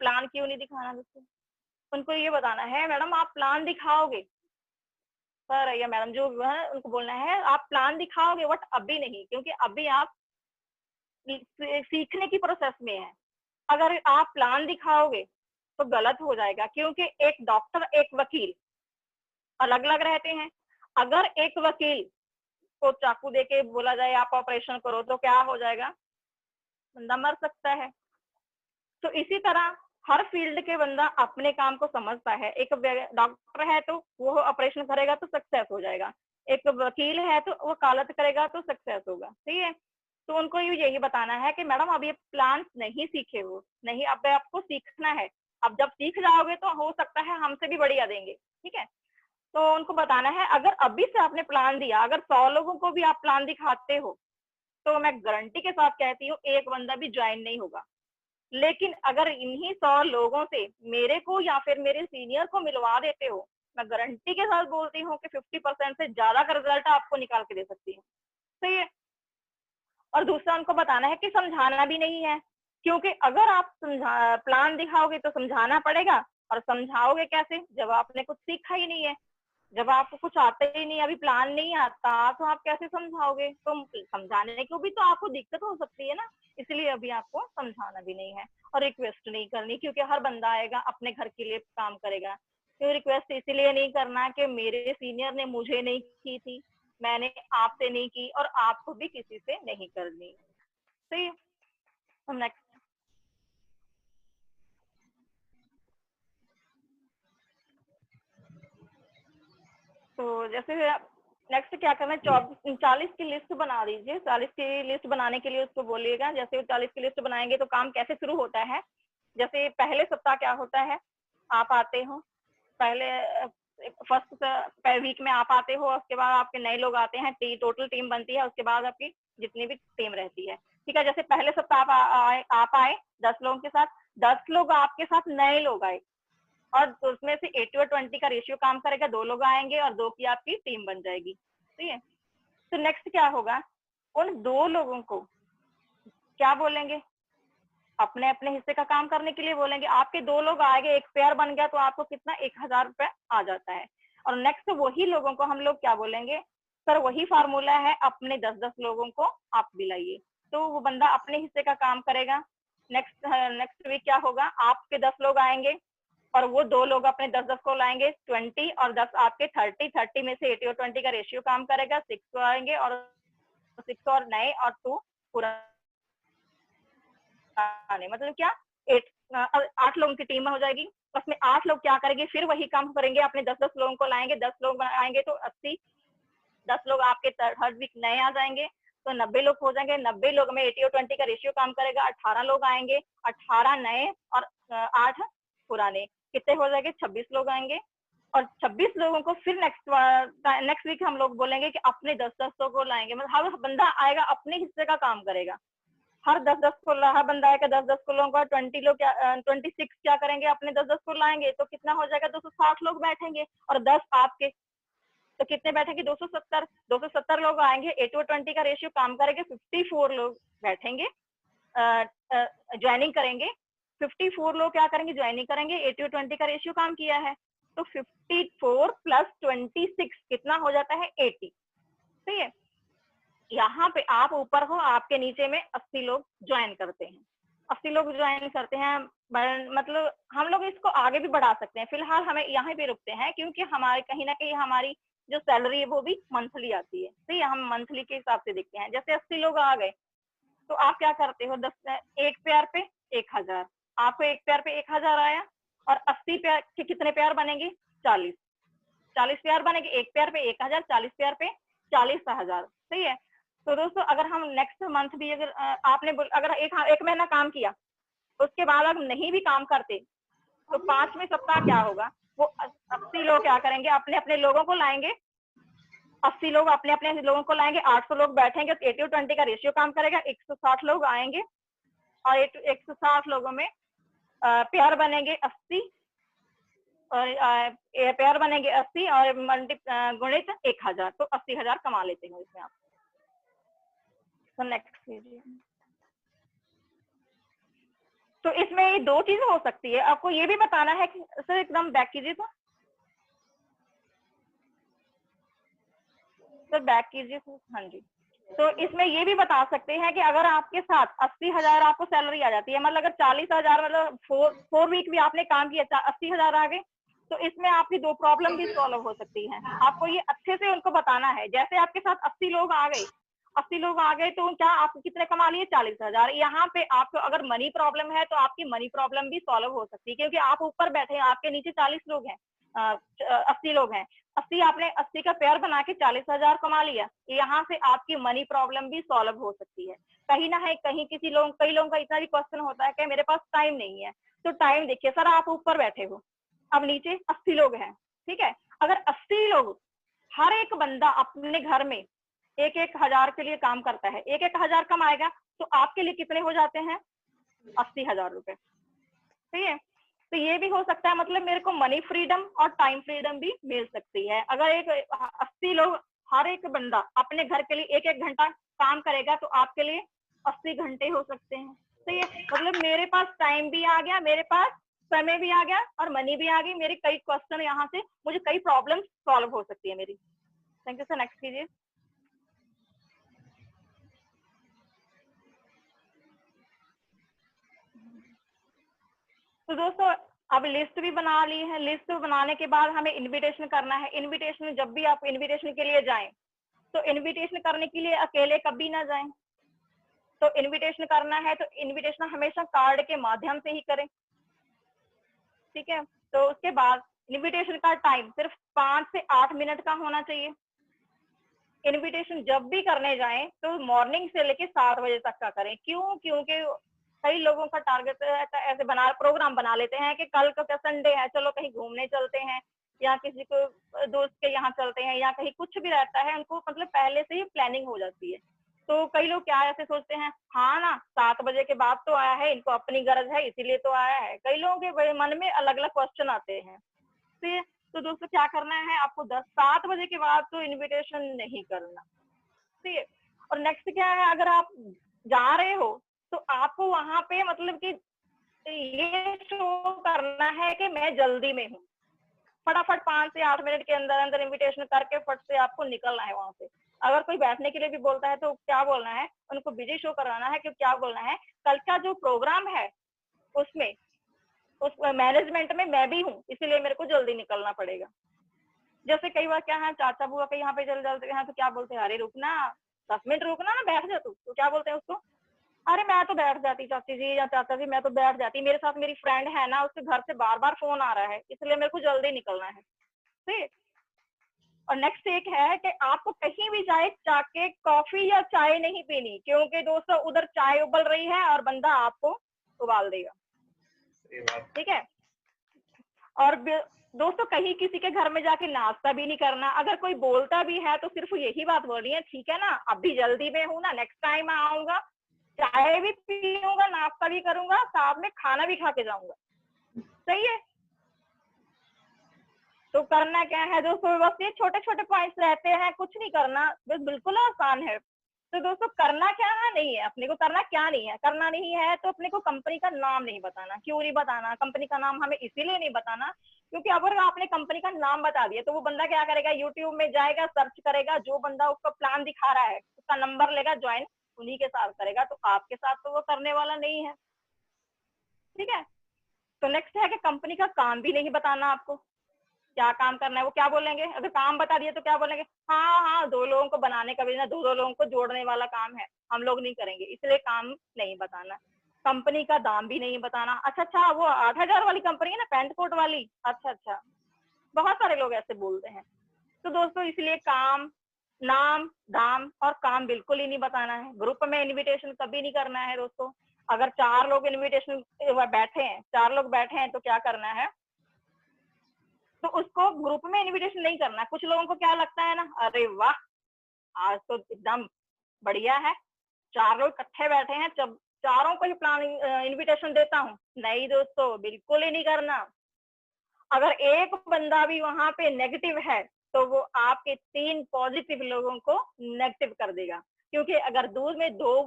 A: प्लान क्यों नहीं दिखाना दोस्तों, उनको ये बताना है मैडम आप प्लान दिखाओगे, सर या मैडम जो है उनको बोलना है आप प्लान दिखाओगे, बट अभी नहीं, क्योंकि अभी आप सीखने की प्रोसेस में है। अगर आप प्लान दिखाओगे तो गलत हो जाएगा, क्योंकि एक डॉक्टर एक वकील अलग अलग रहते हैं। अगर एक वकील को चाकू देके बोला जाए आप ऑपरेशन करो, तो क्या हो जाएगा, बंदा मर सकता है। तो इसी तरह हर फील्ड के बंदा अपने काम को समझता है। एक डॉक्टर है तो वो ऑपरेशन करेगा तो सक्सेस हो जाएगा, एक वकील है तो वो वकालत करेगा तो सक्सेस होगा, ठीक है। तो उनको यही बताना है कि मैडम अब ये प्लान नहीं सीखे हो, नहीं अब आपको सीखना है, अब जब सीख जाओगे तो हो सकता है हमसे भी बढ़िया देंगे, ठीक है। तो उनको बताना है अगर अभी से आपने प्लान दिया, अगर 100 लोगों को भी आप प्लान दिखाते हो, तो मैं गारंटी के साथ कहती हूँ एक बंदा भी ज्वाइन नहीं होगा। लेकिन अगर इन्हीं 100 लोगों से मेरे को या फिर मेरे सीनियर को मिलवा देते हो, मैं गारंटी के साथ बोलती हूँ कि 50% से ज्यादा का रिजल्ट आपको निकाल के दे सकती हूँ, सही है। और दूसरा उनको बताना है कि समझाना भी नहीं है, क्योंकि अगर आप प्लान दिखाओगे तो समझाना पड़ेगा, और समझाओगे कैसे जब आपने कुछ सीखा ही नहीं है, जब आपको कुछ आता ही नहीं, अभी प्लान नहीं आता, तो आप कैसे समझाओगे, तो समझाने को भी तो आपको दिक्कत हो सकती है ना, इसलिए अभी आपको समझाना भी नहीं है। और रिक्वेस्ट नहीं करनी, क्योंकि हर बंदा आएगा अपने घर के लिए काम करेगा, तो रिक्वेस्ट इसीलिए नहीं करना कि मेरे सीनियर ने मुझे नहीं की थी, मैंने आपसे नहीं की, और आपको भी किसी से नहीं करनी, सही है। हम नेक्स्ट। तो जैसे नेक्स्ट क्या करना है, 40 की लिस्ट बना दीजिए। 40 की लिस्ट बनाने के लिए उसको बोलिएगा, जैसे 40 की लिस्ट बनाएंगे तो काम कैसे शुरू होता है। जैसे पहले सप्ताह क्या होता है, आप आते हो पहले फर्स्ट वीक में आप आते हो, उसके बाद आपके नए लोग आते हैं, टोटल टीम बनती है, उसके बाद आपकी जितनी भी टीम रहती है, ठीक है। जैसे पहले सप्ताह आप आए 10 लोगों के साथ, 10 लोग आपके साथ नए लोग आए, और उसमें से 80 और 20 का रेशियो काम करेगा, 2 लोग आएंगे और 2 की आपकी टीम बन जाएगी, ठीक है। तो नेक्स्ट क्या होगा, उन 2 लोगों को क्या बोलेंगे, अपने अपने हिस्से का काम करने के लिए बोलेंगे। आपके 2 लोग आएंगे, एक पेयर बन गया, तो आपको कितना 1,000 रुपए आ जाता है। और नेक्स्ट वही लोगों को हम लोग क्या बोलेंगे, सर वही फार्मूला है, अपने 10-10 लोगों को आप दिलाइए, तो वो बंदा अपने हिस्से का काम करेगा। नेक्स्ट नेक्स्ट वीक क्या होगा, आपके 10 लोग आएंगे और वो 2 लोग अपने 10-10 को लाएंगे, 20, और 10 आपके 30 में से 80 और 20 का रेशियो काम करेगा, 6 को आएंगे, और 6 और नए और 2 पूरा, मतलब क्या 8 लोगों की टीम हो जाएगी। उसमें 8 लोग क्या करेंगे, फिर वही काम करेंगे, अपने 10-10 लोगों को लाएंगे, 10 लोग आएंगे तो 80, 10 लोग आपके थर्ड वीक नए आ जाएंगे, तो 90 लोग हो जाएंगे। 90 लोग में 80 और 20 का रेशियो काम करेगा, 18 लोग आएंगे, 18 नए और 8 पुराने, कितने हो जाएंगे, 26 लोग आएंगे। और 26 लोगों को फिर नेक्स्ट वीक हम लोग बोलेंगे कि अपने 10-10 को लाएंगे, मतलब हर बंदा आएगा अपने हिस्से का काम करेगा। हर 10-10 को हर बंदा आएगा, 10-10 को लोगों का 20 लोग क्या 26 क्या करेंगे, अपने 10-10 को लाएंगे, तो कितना हो जाएगा, 260 लोग बैठेंगे, और 10 आपके, तो कितने बैठेंगे, 270। 270 लोग आएंगे, 80 और 20 का रेशियो काम करेंगे, 54 लोग बैठेंगे, ज्वाइनिंग करेंगे। 54 लोग क्या करेंगे, ज्वाइनिंग करेंगे, 80 और 20 का रेशियो काम किया है, तो 54 प्लस 26 कितना हो जाता है, 80। सही है। यहाँ पे आप ऊपर हो, आपके नीचे में 80 लोग ज्वाइन करते हैं, 80 लोग ज्वाइन करते हैं। मतलब हम लोग इसको आगे भी बढ़ा सकते हैं, फिलहाल हमें यहाँ पे रुकते हैं, क्योंकि हमारे कहीं ना कहीं हमारी जो सैलरी है वो भी मंथली आती है। सही है, हम मंथली के हिसाब से देखते हैं। जैसे 80 लोग आ गए तो आप क्या करते हो, 10 एक पेयर पे 1000, आपको एक पेयर पे 1000 आया, और 80 पेयर के कितने पेयर बनेंगे, 40, 40 पेयर बनेंगे। एक पेयर पे 1000, 40 पेयर पे 40,000। सही है। तो दोस्तों अगर हम नेक्स्ट मंथ भी अगर आपने अगर एक महीना काम किया, उसके बाद आप नहीं भी काम करते, तो 5वें सप्ताह क्या होगा, वो 80 लोग क्या करेंगे, अपने अपने लोगों को लाएंगे, 80 लोग अपने अपने लोगों को लाएंगे, 800 लोग बैठेंगे, 80-20 का रेशियो काम करेगा, 160 लोग आएंगे, और 160 लोगों में पेयर बनेंगे 80, और पेयर बनेंगे 80 और गुणित 1000, तो 80,000 कमा लेते हैं इसमें आप। तो नेक्स्ट कीजिए। तो इसमें ये 2 चीजें हो सकती है, आपको ये भी बताना है कि सर एकदम बैक कीजिए, तो सर बैक कीजिए। हाँ जी। तो इसमें ये भी बता सकते हैं कि अगर आपके साथ 80,000 आपको सैलरी आ जाती है, मतलब अगर 40,000, मतलब 4 वीक भी आपने काम किया, 80,000 आ गए, तो इसमें आपकी 2 प्रॉब्लम भी सॉल्व हो सकती है। आपको ये अच्छे से उनको बताना है। जैसे आपके साथ 80 लोग आ गए, 80 लोग आ गए, तो क्या आप कितने कमा लिए, 40,000। यहाँ पे आपको अगर मनी प्रॉब्लम है तो आपकी मनी प्रॉब्लम भी सॉल्व हो सकती है, क्योंकि आप ऊपर बैठे हैं, आपके नीचे 40 लोग हैं, 80 लोग हैं। 80 आपने 80 का पेयर बना के 40,000 कमा लिया, यहाँ से आपकी मनी प्रॉब्लम भी सॉल्व हो सकती है। कहीं ना है कहीं कई लोगों का इतना भी क्वेश्चन होता है कि मेरे पास टाइम नहीं है। तो टाइम देखिए सर, आप ऊपर बैठे हो, अब नीचे 80 लोग हैं, ठीक है। अगर 80 लोग, हर एक बंदा अपने घर में 1-1 हजार के लिए काम करता है, 1-1 हजार कमाएगा, तो आपके लिए कितने हो जाते हैं, 80,000 रुपए। ठीक है। तो ये भी हो सकता है, मतलब मेरे को मनी फ्रीडम और टाइम फ्रीडम भी मिल सकती है। अगर 80 लोग, हर एक बंदा अपने घर के लिए 1-1 घंटा काम करेगा, तो आपके लिए 80 घंटे हो सकते हैं। तो ये मतलब मेरे पास टाइम भी आ गया, मेरे पास समय भी आ गया, और मनी भी आ गई। मेरे कई क्वेश्चन यहाँ से, मुझे कई प्रॉब्लम सॉल्व हो सकती है मेरी। Thank you sir. नेक्स्ट कीजिए। तो दोस्तों अब लिस्ट भी बना ली है। लिस्ट बनाने के बाद हमें इनविटेशन करना है। इनविटेशन, जब भी आप इनविटेशन के लिए जाएं, तो इनविटेशन करने के लिए अकेले कभी ना जाएं। तो इनविटेशन करना है तो इनविटेशन हमेशा कार्ड के माध्यम से ही करें, ठीक है। तो उसके बाद इनविटेशन का टाइम सिर्फ 5 से 8 मिनट का होना चाहिए। इनविटेशन जब भी करने जाएं तो मॉर्निंग से लेके 7 बजे तक का करें। क्यों? क्योंकि कई लोगों का टारगेट ऐसे प्रोग्राम बना लेते हैं कि कल का संडे है, चलो कहीं घूमने चलते हैं, या किसी को दोस्त के यहाँ चलते हैं, या कहीं कुछ भी रहता है, उनको मतलब पहले से ही प्लानिंग हो जाती है। तो कई लोग क्या ऐसे सोचते हैं, हाँ ना 7 बजे के बाद तो आया है, इनको अपनी गरज है इसीलिए तो आया है। कई लोगों के मन में अलग अलग क्वेश्चन आते हैं। तो दोस्तों क्या करना है आपको, 7 बजे के बाद तो इनविटेशन नहीं करना, ठीक है। और नेक्स्ट क्या है, अगर आप जा रहे हो तो आपको वहां पे मतलब कि ये शो करना है कि मैं जल्दी में हूँ। फटाफट 5 से 8 मिनट के अंदर अंदर इनविटेशन करके फट से आपको निकलना है वहां से। अगर कोई बैठने के लिए भी बोलता है तो क्या बोलना है, उनको बिजी शो कराना है कि क्या बोलना है, कल का जो प्रोग्राम है उसमें, उस मैनेजमेंट में मैं भी हूँ, इसीलिए मेरे को जल्दी निकलना पड़ेगा। जैसे कई बार क्या है, चाचा बुआ के यहाँ पे चल जाते हैं तो क्या बोलते हैं, अरे रुकना 10 मिनट, रुकना ना, बैठ जा तू। तो क्या बोलते हैं उसको, अरे मैं तो बैठ जाती चाची जी या चाचा जी, मैं तो बैठ जाती, मेरे साथ मेरी फ्रेंड है ना, उसके घर से बार बार फोन आ रहा है, इसलिए मेरे को जल्दी निकलना है। ठीक। और नेक्स्ट एक है कि आपको कहीं भी जाए जाके कॉफी या चाय नहीं पीनी, क्योंकि दोस्तों उधर चाय उबल रही है और बंदा आपको उबाल देगा। ठीक है। और दोस्तों कहीं किसी के घर में जाके नाश्ता भी नहीं करना। अगर कोई बोलता भी है तो सिर्फ यही बात बोलनी है, ठीक है ना, अभी जल्दी में हूँ ना, नेक्स्ट टाइम आऊंगा, चाय भी पीऊंगा, नाश्ता भी करूंगा, साथ में खाना भी खा के जाऊंगा। सही है। तो करना क्या है दोस्तों, बस ये छोटे छोटे पॉइंट्स रहते हैं, कुछ नहीं करना, बस बिल्कुल आसान है। तो दोस्तों करना क्या है नहीं है, अपने को करना क्या नहीं है, करना नहीं है तो अपने को कंपनी का नाम नहीं बताना। क्यों नहीं बताना, कंपनी का नाम हमें इसीलिए नहीं बताना क्योंकि अगर आपने कंपनी का नाम बता दिया तो वो बंदा क्या करेगा, यूट्यूब में जाएगा, सर्च करेगा, जो बंदा उसका प्लान दिखा रहा है उसका नंबर लेगा, ज्वाइन उन्हीं के साथ करेगा, तो आपके साथ तो वो करने वाला नहीं है। ठीक है। तो नेक्स्ट है कि कंपनी का काम भी नहीं बताना आपको, क्या काम करना है। वो क्या बोलेंगे, अगर काम बता दिए तो क्या बोलेंगे, हाँ हाँ 2 लोगों को बनाने का भी ना, 2 लोगों को जोड़ने वाला काम है, हम लोग नहीं करेंगे, इसलिए काम नहीं बताना। कंपनी का दाम भी नहीं बताना। अच्छा अच्छा, वो 8,000 वाली कंपनी है ना, पैंट कोट वाली, अच्छा अच्छा, बहुत सारे लोग ऐसे बोलते हैं। तो दोस्तों इसलिए काम, नाम, दाम और काम बिल्कुल ही नहीं बताना है। ग्रुप में इनविटेशन कभी नहीं करना है दोस्तों। अगर 4 लोग इनविटेशन बैठे हैं, 4 लोग बैठे हैं, तो क्या करना है, तो उसको ग्रुप में इनविटेशन नहीं करना। कुछ लोगों को क्या लगता है ना, अरे वाह आज तो एकदम बढ़िया है, 4 लोग इकट्ठे बैठे हैं, जब चारों को ही प्लान इनविटेशन देता हूँ। नहीं दोस्तों, बिल्कुल ही नहीं करना। अगर एक बंदा भी वहां पे नेगेटिव है तो वो आपके 3 पॉजिटिव लोगों को नेगेटिव कर देगा। क्योंकि अगर दूध में 2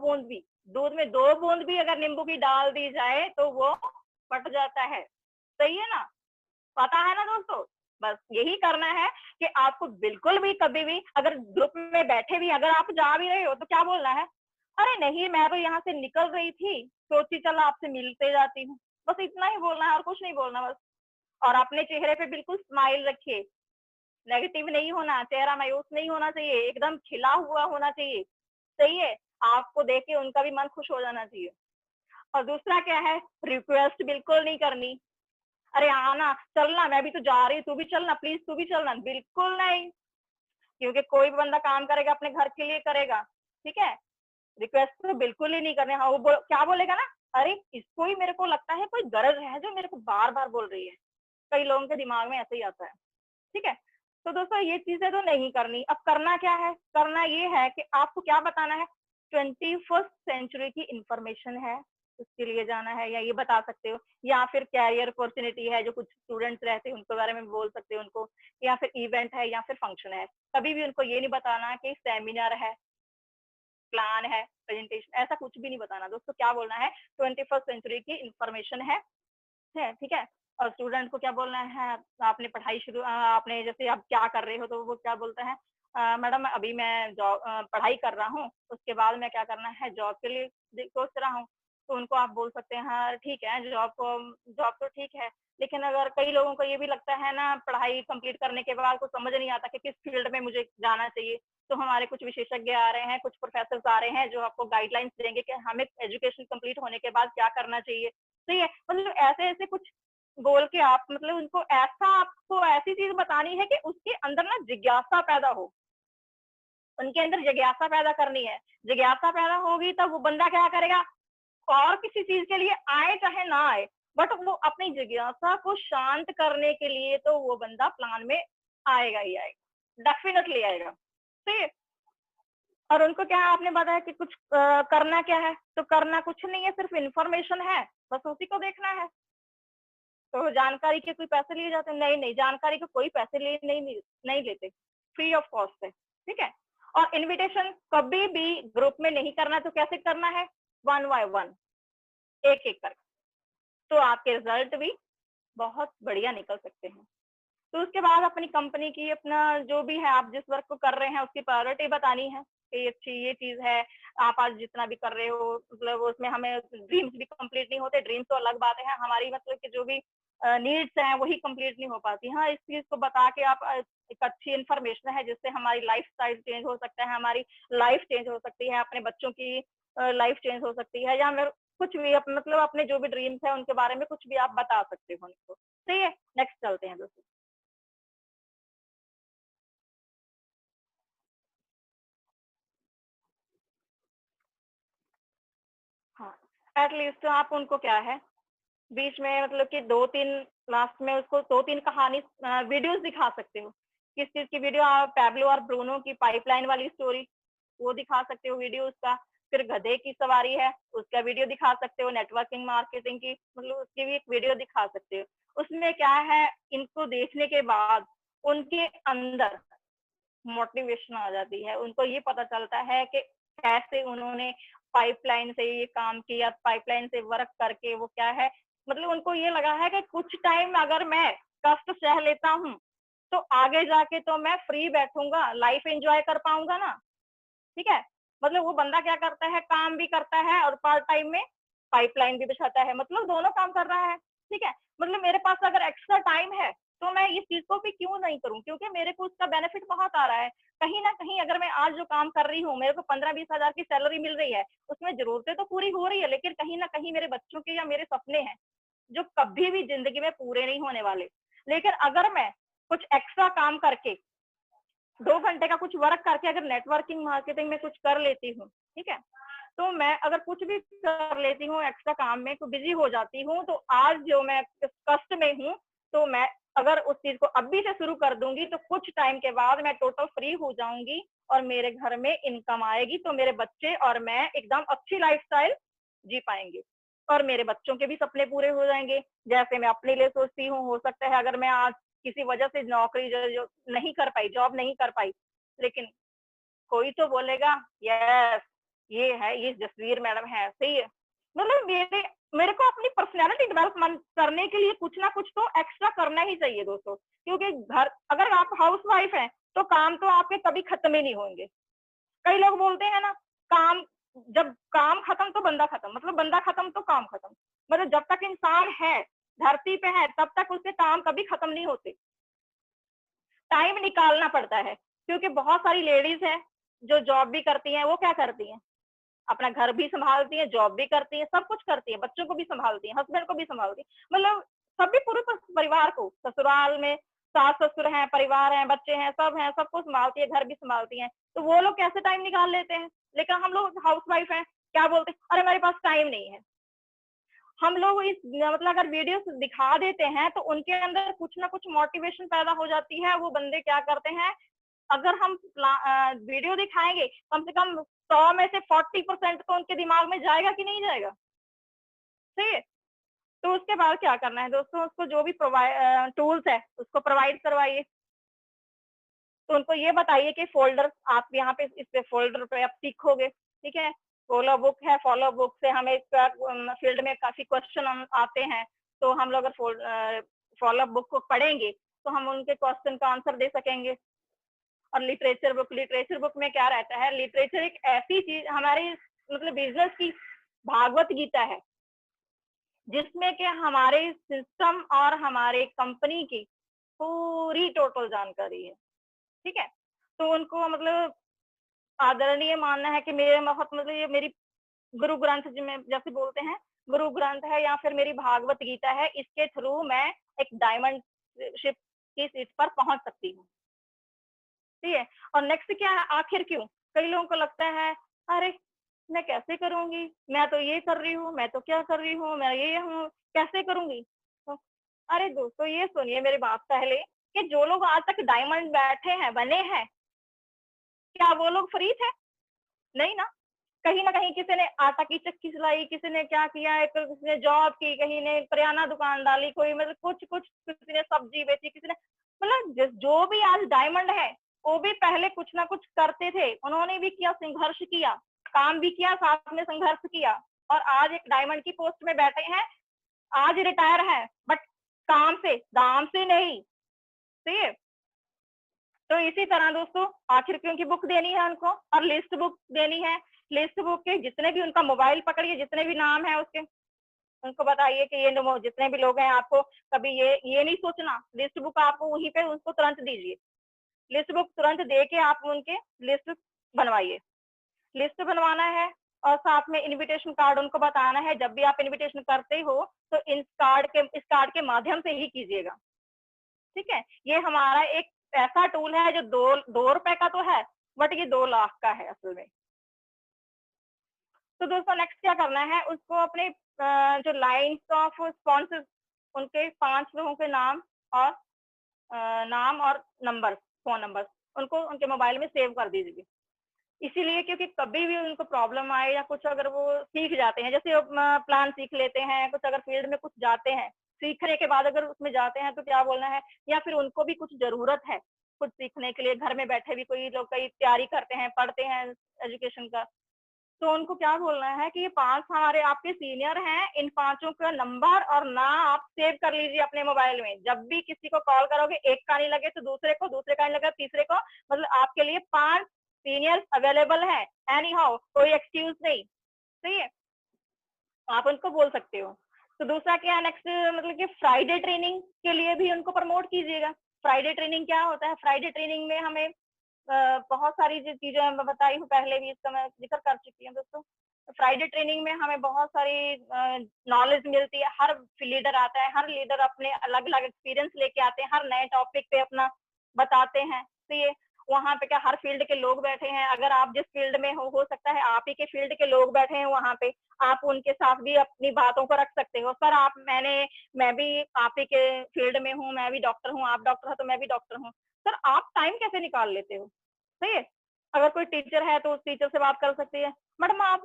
A: बूंद भी अगर नींबू की डाल दी जाए तो वो फट जाता है। सही है ना, पता है ना दोस्तों। बस यही करना है कि आपको बिल्कुल भी कभी भी अगर ग्रुप में बैठे भी, अगर आप जा भी रहे हो तो क्या बोलना है, अरे नहीं मैं तो यहाँ से निकल रही थी, सोची चल आपसे मिलते जाती हूँ। बस इतना ही बोलना है और कुछ नहीं बोलना बस। और अपने चेहरे पे बिल्कुल स्माइल रखिए, नेगेटिव नहीं होना, चेहरा मायूस नहीं होना चाहिए, एकदम खिला हुआ होना चाहिए। सही है, आपको देख के उनका भी मन खुश हो जाना चाहिए। और दूसरा क्या है, रिक्वेस्ट बिल्कुल नहीं करनी, अरे आना चलना, मैं भी तो जा रही, तू भी चलना प्लीज, तू भी चलना, बिल्कुल नहीं। क्योंकि कोई भी बंदा काम करेगा अपने घर के लिए करेगा, ठीक है। रिक्वेस्ट तो बिल्कुल ही नहीं करने। हाँ वो क्या बोलेगा ना, अरे इसको ही मेरे को लगता है कोई गरज है जो मेरे को बार बार बोल रही है। कई लोगों के दिमाग में ऐसे ही आता है। ठीक है। तो दोस्तों ये चीजें तो नहीं करनी। अब करना क्या है, करना ये है कि आपको क्या बताना है, 21st सेंचुरी की इंफॉर्मेशन है, उसके लिए जाना है, या ये बता सकते हो, या फिर कैरियर अपॉर्चुनिटी है जो कुछ स्टूडेंट्स रहते हैं उनके बारे में बोल सकते हो उनको, या फिर इवेंट है या फिर फंक्शन है। कभी भी उनको ये नहीं बताना कि सेमिनार है, प्लान है, प्रेजेंटेशन, ऐसा कुछ भी नहीं बताना दोस्तों। क्या बोलना है, 21st सेंचुरी की इंफॉर्मेशन है, ठीक है। और स्टूडेंट को क्या बोलना है, आपने पढ़ाई शुरू, आपने जैसे आप क्या कर रहे हो तो वो क्या बोलता है, मैडम अभी मैं जॉब पढ़ाई कर रहा हूँ, उसके बाद मैं क्या करना है, जॉब के लिए सोच रहा हूँ। तो उनको आप बोल सकते हैं, हाँ ठीक है, जॉब तो ठीक है, लेकिन अगर कई लोगों को ये भी लगता है ना, पढ़ाई कंप्लीट करने के बाद कुछ समझ नहीं आता कि किस फील्ड में मुझे जाना चाहिए, तो हमारे कुछ विशेषज्ञ आ रहे हैं, कुछ प्रोफेसर आ रहे हैं जो आपको गाइडलाइंस देंगे कि हमें एजुकेशन कंप्लीट होने के बाद क्या करना चाहिए। सही है, मतलब ऐसे ऐसे कुछ बोल के आप, मतलब उनको ऐसा, आपको ऐसी चीज बतानी है कि उसके अंदर ना जिज्ञासा पैदा हो, उनके अंदर जिज्ञासा पैदा करनी है। जिज्ञासा पैदा होगी तब वो बंदा क्या करेगा, और किसी चीज के लिए आए चाहे ना आए, बट वो अपनी जिज्ञासा को शांत करने के लिए तो वो बंदा प्लान में आएगा ही आएगा, डेफिनेटली आएगा। ठीक है। और उनको क्या है, आपने बताया कि कुछ करना क्या है, तो करना कुछ नहीं है, सिर्फ इंफॉर्मेशन है, बस उसी को देखना है। तो जानकारी के कोई पैसे लिए जाते हैं? नहीं नहीं, जानकारी के कोई पैसे लिए नहीं लेते, फ्री ऑफ कॉस्ट है। ठीक है। और इनविटेशन कभी भी ग्रुप में नहीं करना, तो कैसे करना है, 1 by 1, एक एक करके, तो आपके रिजल्ट भी बहुत बढ़िया निकल सकते हैं। तो उसके बाद अपनी कंपनी की, अपना जो भी है, आप जिस वर्क को कर रहे हैं उसकी प्रायोरिटी बतानी है कि अच्छी ये चीज है, आप आज जितना भी कर रहे हो, मतलब उसमें हमें ड्रीम्स भी कंप्लीट नहीं होते, ड्रीम्स तो अलग बात है, हमारी मतलब कि जो भी नीड्स हैं वही कंप्लीट नहीं हो पाती। हाँ, इस चीज को बता के आप एक अच्छी इन्फॉर्मेशन है जिससे हमारी लाइफ स्टाइल चेंज हो सकता है, हमारी लाइफ चेंज हो सकती है, अपने बच्चों की लाइफ चेंज हो सकती है, या फिर कुछ भी मतलब अपने जो भी ड्रीम्स है उनके बारे में कुछ भी आप बता सकते हो उनको। सही है, नेक्स्ट चलते हैं दोस्तों। हाँ, एटलीस्ट आप उनको क्या है, बीच में मतलब कि 2-3, लास्ट में उसको 2-3 कहानी वीडियोस दिखा सकते हो। किस चीज की वीडियो, आप पैब्लो और ब्रूनो की पाइपलाइन वाली स्टोरी, वो दिखा सकते हो वीडियो उसका। फिर गधे की सवारी है, उसका वीडियो दिखा सकते हो। नेटवर्किंग मार्केटिंग की, मतलब उसकी भी एक वीडियो दिखा सकते हो। उसमें क्या है, इनको देखने के बाद उनके अंदर मोटिवेशन आ जाती है, उनको ये पता चलता है कि कैसे उन्होंने पाइपलाइन से ये काम किया, पाइपलाइन से वर्क करके वो क्या है, मतलब उनको ये लगा है कि कुछ टाइम अगर मैं कष्ट सह लेता हूँ, तो आगे जाके तो मैं फ्री बैठूंगा, लाइफ एंजॉय कर पाऊंगा ना। ठीक है, मतलब वो बंदा क्या करता है, काम भी करता है और पार्ट टाइम में पाइपलाइन भी बिछाता है, मतलब दोनों काम कर रहा है। ठीक है, मतलब मेरे पास अगर एक्स्ट्रा टाइम है तो मैं इस चीज को भी क्यों नहीं करूं, क्योंकि मेरे को उसका बेनिफिट बहुत आ रहा है। कहीं ना कहीं अगर मैं आज जो काम कर रही हूँ, मेरे को 15-20 हजार की सैलरी मिल रही है, उसमें जरूरतें तो पूरी हो रही है, लेकिन कहीं ना कहीं मेरे बच्चों के या मेरे सपने हैं जो कभी भी जिंदगी में पूरे नहीं होने वाले। लेकिन अगर मैं कुछ एक्स्ट्रा काम करके 2 घंटे का कुछ वर्क करके अगर नेटवर्किंग मार्केटिंग में कुछ कर लेती हूँ, ठीक है, तो मैं अगर कुछ भी कर लेती हूँ एक्स्ट्रा काम में, तो बिजी हो जाती हूँ, तो आज जो मैं इस कष्ट में हूँ, तो मैं अगर उस चीज को अभी से शुरू कर दूंगी तो कुछ टाइम के बाद मैं टोटल फ्री हो जाऊंगी और मेरे घर में इनकम आएगी, तो मेरे बच्चे और मैं एकदम अच्छी लाइफस्टाइल जी पाएंगे और मेरे बच्चों के भी सपने पूरे हो जाएंगे। जैसे मैं अपने लिए सोचती हूँ, हो सकता है अगर मैं आज किसी वजह से नौकरी जो नहीं कर पाई, जॉब नहीं कर पाई, लेकिन कोई तो बोलेगा यस ये है, ये जसवीर मैडम है, सही है। मतलब मेरे को अपनी पर्सनैलिटी डेवलपमेंट करने के लिए कुछ ना कुछ तो एक्स्ट्रा करना ही चाहिए दोस्तों, क्योंकि घर अगर आप हाउस वाइफ हैं तो काम तो आपके कभी खत्म ही नहीं होंगे। कई लोग बोलते हैं ना, काम जब काम खत्म तो बंदा खत्म, मतलब बंदा खत्म तो काम खत्म। मतलब जब तक इंसान है, धरती पे है, तब तक उसके काम कभी खत्म नहीं होते। टाइम निकालना पड़ता है, क्योंकि बहुत सारी लेडीज हैं जो जॉब भी करती हैं, वो क्या करती हैं, अपना घर भी संभालती हैं, जॉब भी करती हैं, सब कुछ करती हैं, बच्चों को भी संभालती हैं, हस्बैंड को भी संभालती हैं, मतलब सभी पूरे परिवार को, ससुराल में सास ससुर हैं, परिवार हैं, बच्चे हैं, सब हैं, सबको संभालती है, घर भी संभालती हैं। तो वो लोग कैसे टाइम निकाल लेते हैं, लेकिन हम लोग हाउस वाइफ हैं, क्या बोलते हैं, अरे हमारे पास टाइम नहीं है। हम लोग इस मतलब अगर वीडियो दिखा देते हैं तो उनके अंदर कुछ ना कुछ मोटिवेशन पैदा हो जाती है, वो बंदे क्या करते हैं, अगर हम वीडियो दिखाएंगे, कम से कम 100 में से 40% तो उनके दिमाग में जाएगा कि नहीं जाएगा, सही है। तो उसके बाद क्या करना है दोस्तों, उसको जो भी टूल्स है उसको प्रोवाइड करवाइए। तो उनको ये बताइए कि फोल्डर आप यहाँ पे इस पे फोल्डर पे आप सीखोगे, ठीक है। फॉलो बुक है, फॉलो बुक से हमें फील्ड में काफी क्वेश्चन आते हैं, तो हम लोग अगर फॉलो बुक को पढ़ेंगे तो हम उनके क्वेश्चन का आंसर दे सकेंगे। और लिटरेचर बुक में क्या रहता है, लिटरेचर एक ऐसी चीज हमारी मतलब बिजनेस की भागवत गीता है, जिसमें कि हमारे सिस्टम और हमारे कंपनी की पूरी टोटल जानकारी है, ठीक है। तो उनको मतलब आदरणीय मानना है कि मेरे बहुत मतलब ये मेरी गुरु ग्रंथ जिसमें जैसे बोलते हैं, गुरु ग्रंथ है या फिर मेरी भागवत गीता है, इसके थ्रू मैं एक डायमंड शिप की सीट पर पहुंच सकती हूँ, ठीक है। और नेक्स्ट क्या है, आखिर क्यों, कई लोगों को लगता है अरे मैं कैसे करूंगी, मैं तो ये कर रही हूँ, मैं तो क्या कर रही हूँ, मैं ये हूँ, कैसे करूंगी। तो अरे दोस्तों ये सुनिए मेरी बात पहले, कि जो लोग आज तक डायमंड बैठे हैं, बने हैं, क्या वो लोग फ्री थे, नहीं ना। कहीं ना कहीं किसी ने आटा की चक्की चलाई, किसी ने क्या किया, किसी ने जॉब की, कहीं ने करियाना दुकान डाली, कोई मतलब कुछ कुछ, किसी ने सब्जी बेची, किसी ने मतलब जो भी आज डायमंड है वो भी पहले कुछ ना कुछ करते थे, उन्होंने भी किया, संघर्ष किया, काम भी किया, साथ में संघर्ष किया, और आज एक डायमंड की पोस्ट में बैठे हैं। आज रिटायर है बट काम से दाम से नहीं, सही है। तो इसी तरह दोस्तों आखिर क्यों की बुक देनी है उनको, और लिस्ट बुक देनी है। लिस्ट बुक के जितने भी उनका मोबाइल पकड़िए, जितने भी नाम है उसके, उनको बताइए कि ये जितने भी लोग हैं, आपको कभी ये नहीं सोचना, लिस्ट बुक आपको वहीं पे उनको तुरंत दीजिए, लिस्ट बुक तुरंत दे के आप उनके लिस्ट बनवाइए। लिस्ट बनवाना है और साथ में इनविटेशन कार्ड उनको बताना है, जब भी आप इनविटेशन करते हो तो इस कार्ड के माध्यम से ही कीजिएगा, ठीक है। ये हमारा एक ऐसा टूल है जो 2 रुपए का तो है, बट ये 2 लाख का है असल में। तो दोस्तों नेक्स्ट क्या करना है, उसको अपने जो लाइन्स ऑफ स्पॉन्सर्स, उनके 5 लोगों के नाम और नंबर, फोन नंबर, उनको उनके मोबाइल में सेव कर दीजिए। इसीलिए क्योंकि कभी भी उनको प्रॉब्लम आए या कुछ, अगर वो सीख जाते हैं, जैसे प्लान सीख लेते हैं, कुछ अगर फील्ड में कुछ जाते हैं, सीखने के बाद अगर उसमें जाते हैं तो क्या बोलना है, या फिर उनको भी कुछ जरूरत है कुछ सीखने के लिए, घर में बैठे भी कोई लोग कई तैयारी करते हैं, पढ़ते हैं एजुकेशन का, तो उनको क्या बोलना है कि ये 5 हमारे आपके सीनियर हैं, इन 5 का नंबर और नाम आप सेव कर लीजिए अपने मोबाइल में। जब भी किसी को कॉल करोगे, एक का नहीं लगे तो दूसरे को, दूसरे का नहीं लगे तीसरे को, मतलब आपके लिए 5 सीनियर्स अवेलेबल हैं, एनी हाउ, कोई एक्सक्यूज नहीं। सही है, आप उनको बोल सकते हो। तो दूसरा क्या है नेक्स्ट, मतलब कि फ्राइडे ट्रेनिंग के लिए भी उनको प्रमोट कीजिएगा। फ्राइडे ट्रेनिंग क्या होता है? फ्राइडे ट्रेनिंग में हमें बहुत सारी जो चीजें मैं बताई हूँ पहले भी, इसका मैं जिक्र कर चुकी हूँ दोस्तों। फ्राइडे ट्रेनिंग में हमें बहुत सारी नॉलेज मिलती है, हर लीडर आता है, हर लीडर अपने अलग अलग एक्सपीरियंस लेके आते हैं, हर नए टॉपिक पे अपना बताते हैं। तो ये वहाँ पे क्या हर फील्ड के लोग बैठे हैं, अगर आप जिस फील्ड में हो सकता है आप ही के फील्ड के लोग बैठे हैं वहाँ पे, आप उनके साथ भी अपनी बातों को रख सकते हो। सर आप मैं भी आप ही के फील्ड में हूँ, मैं भी डॉक्टर हूँ, आप डॉक्टर हो तो मैं भी डॉक्टर हूँ। सर आप टाइम कैसे निकाल लेते हो? सही है, अगर कोई टीचर है तो उस टीचर से बात कर सकती है, मैडम आप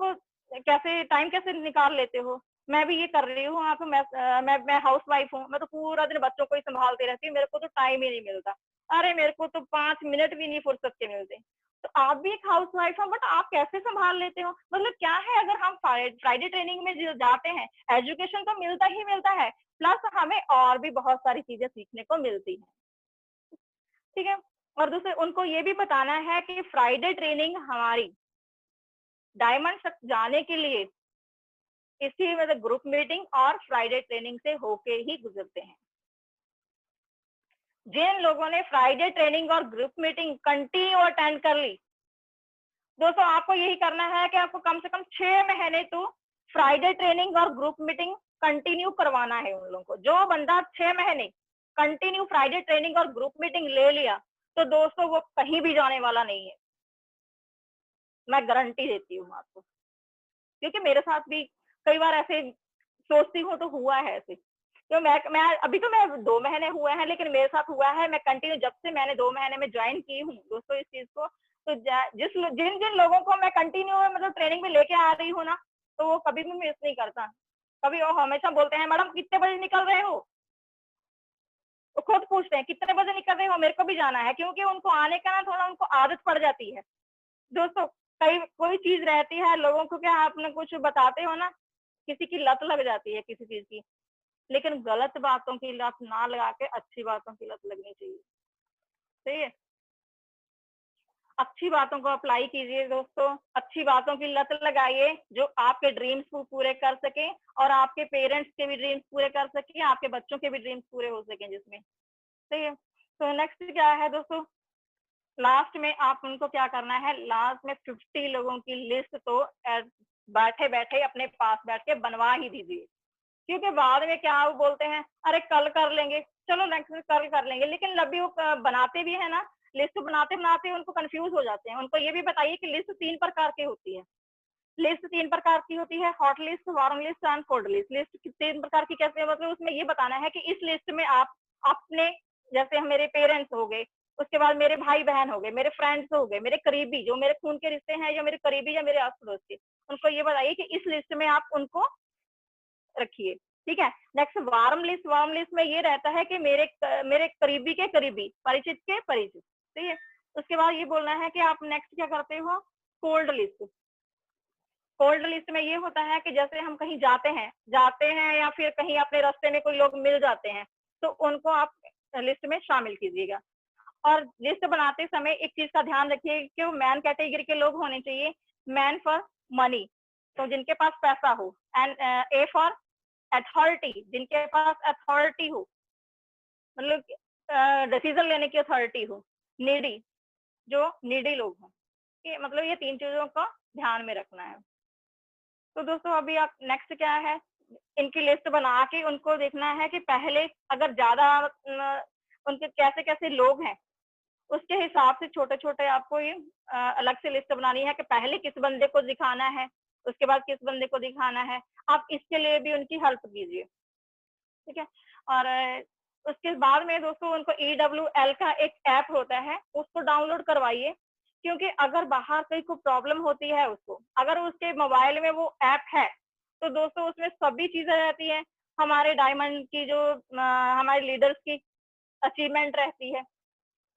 A: कैसे टाइम कैसे निकाल लेते हो? मैं भी ये कर रही हूँ, आप मैं हाउस वाइफ हूँ, मैं तो पूरा दिन बच्चों को ही संभालती रहती हूँ, मेरे को तो टाइम ही नहीं मिलता। अरे मेरे को तो 5 मिनट भी नहीं फुर्सत के मिलते। तो आप भी एक हाउस वाइफ हो, बट आप कैसे संभाल लेते हो? मतलब क्या है, अगर हम फ्राइडे ट्रेनिंग में जाते हैं, एजुकेशन तो मिलता ही मिलता है, प्लस हमें और भी बहुत सारी चीजें सीखने को मिलती है। ठीक है, और दूसरे उनको ये भी बताना है कि फ्राइडे ट्रेनिंग हमारी डायमंड तक जाने के लिए इसी मतलब ग्रुप मीटिंग और फ्राइडे ट्रेनिंग से होके ही गुजरते हैं। जिन लोगों ने फ्राइडे ट्रेनिंग और ग्रुप मीटिंग कंटिन्यू अटेंड कर ली, दोस्तों आपको यही करना है कि आपको कम से कम 6 महीने तो फ्राइडे ट्रेनिंग और ग्रुप मीटिंग कंटिन्यू करवाना है उन लोगों को। जो बंदा 6 महीने कंटिन्यू फ्राइडे ट्रेनिंग और ग्रुप मीटिंग ले लिया, तो दोस्तों वो कहीं भी जाने वाला नहीं है, मैं गारंटी देती हूँ आपको, क्योंकि मेरे साथ भी कई बार ऐसे सोचती हूँ तो हुआ है ऐसे। तो मैं अभी तो मैं 2 महीने हुए हैं, लेकिन मेरे साथ हुआ है, मैं कंटिन्यू जब से मैंने 2 महीने में ज्वाइन की हूँ दोस्तों इस चीज को, तो जिन जिन लोगों को मैं कंटिन्यू मतलब ट्रेनिंग में लेके आ रही हूँ ना, तो वो कभी भी मिस नहीं करता। कभी वो हमेशा बोलते हैं मैडम कितने बजे निकल रहे हो, वो खुद पूछते हैं कितने बजे निकल रहे हो, मेरे को भी जाना है, क्योंकि उनको आने का ना थोड़ा उनको आदत पड़ जाती है दोस्तों। कई कोई चीज रहती है लोगों को, क्या आपने कुछ बताते हो ना, किसी की लत लग जाती है किसी चीज की, लेकिन गलत बातों की लत ना लगा के अच्छी बातों की लत लगनी चाहिए। सही है, अच्छी बातों को अप्लाई कीजिए दोस्तों, अच्छी बातों की लत लगाइए जो आपके ड्रीम्स को पूरे कर सके और आपके पेरेंट्स के भी ड्रीम्स पूरे कर सके, आपके बच्चों के भी ड्रीम्स पूरे हो सके जिसमें। सही है, तो नेक्स्ट क्या है दोस्तों, लास्ट में आप उनको क्या करना है, लास्ट में 50 लोगों की लिस्ट तो बैठे बैठे अपने पास बैठ के बनवा ही दीजिए, क्योंकि बाद में क्या वो बोलते हैं अरे कल कर लेंगे, चलो नेक्स्ट कल कर लेंगे, लेकिन जब भी वो बनाते भी है ना, लिस्ट बनाते बनाते उनको कंफ्यूज हो जाते हैं। उनको ये भी बताइए कि लिस्ट 3 प्रकार की होती है, लिस्ट 3 प्रकार की होती है, hot list, warm list and cold list. List 3 प्रकार की कैसे, मतलब उसमें ये बताना है कि इस लिस्ट में आप अपने, जैसे मेरे पेरेंट्स हो गए, उसके बाद मेरे भाई बहन हो गए, मेरे फ्रेंड्स हो गए, मेरे करीबी जो मेरे खून के रिश्ते हैं या मेरे करीबी या मेरे आस पड़ोस के, उनको ये बताइए कि इस लिस्ट में आप उनको रखिए। ठीक है, next warm list, warm list में ये रहता है कि मेरे करीबी के करीबी, परिचित के परिचित। ठीक है, उसके बाद ये बोलना है कि आप नेक्स्ट क्या करते हो, कोल्ड लिस्ट। कोल्ड लिस्ट में ये होता है कि जैसे हम कहीं जाते हैं या फिर कहीं अपने रास्ते में कोई लोग मिल जाते हैं, तो उनको आप लिस्ट में शामिल कीजिएगा। और लिस्ट बनाते समय एक चीज का ध्यान रखिए कि वो मैन कैटेगरी के लोग होने चाहिए, मैन फॉर मनी, तो जिनके पास पैसा हो, एंड ए फॉर अथॉरिटी, जिनके पास अथॉरिटी हो, मतलब डिसीजन लेने की अथॉरिटी हो, नीडी, जो नीडी लोग हों, ये मतलब ये 3 चीजों का ध्यान में रखना है। तो दोस्तों अभी आप नेक्स्ट क्या है, इनकी लिस्ट बना के उनको देखना है कि पहले अगर ज्यादा उनके कैसे कैसे लोग हैं, उसके हिसाब से छोटे छोटे आपको ये अलग से लिस्ट बनानी है कि पहले किस बंदे को दिखाना है, उसके बाद किस बंदे को दिखाना है। आप इसके लिए भी उनकी हेल्प कीजिए। ठीक है, और उसके बाद में दोस्तों उनको EWL का एक ऐप होता है, उसको डाउनलोड करवाइए, क्योंकि अगर बाहर कहीं को प्रॉब्लम होती है उसको, अगर उसके मोबाइल में वो ऐप है, तो दोस्तों उसमें सभी चीजें रहती है, हमारे डायमंड की जो हमारे लीडर्स की अचीवमेंट रहती है,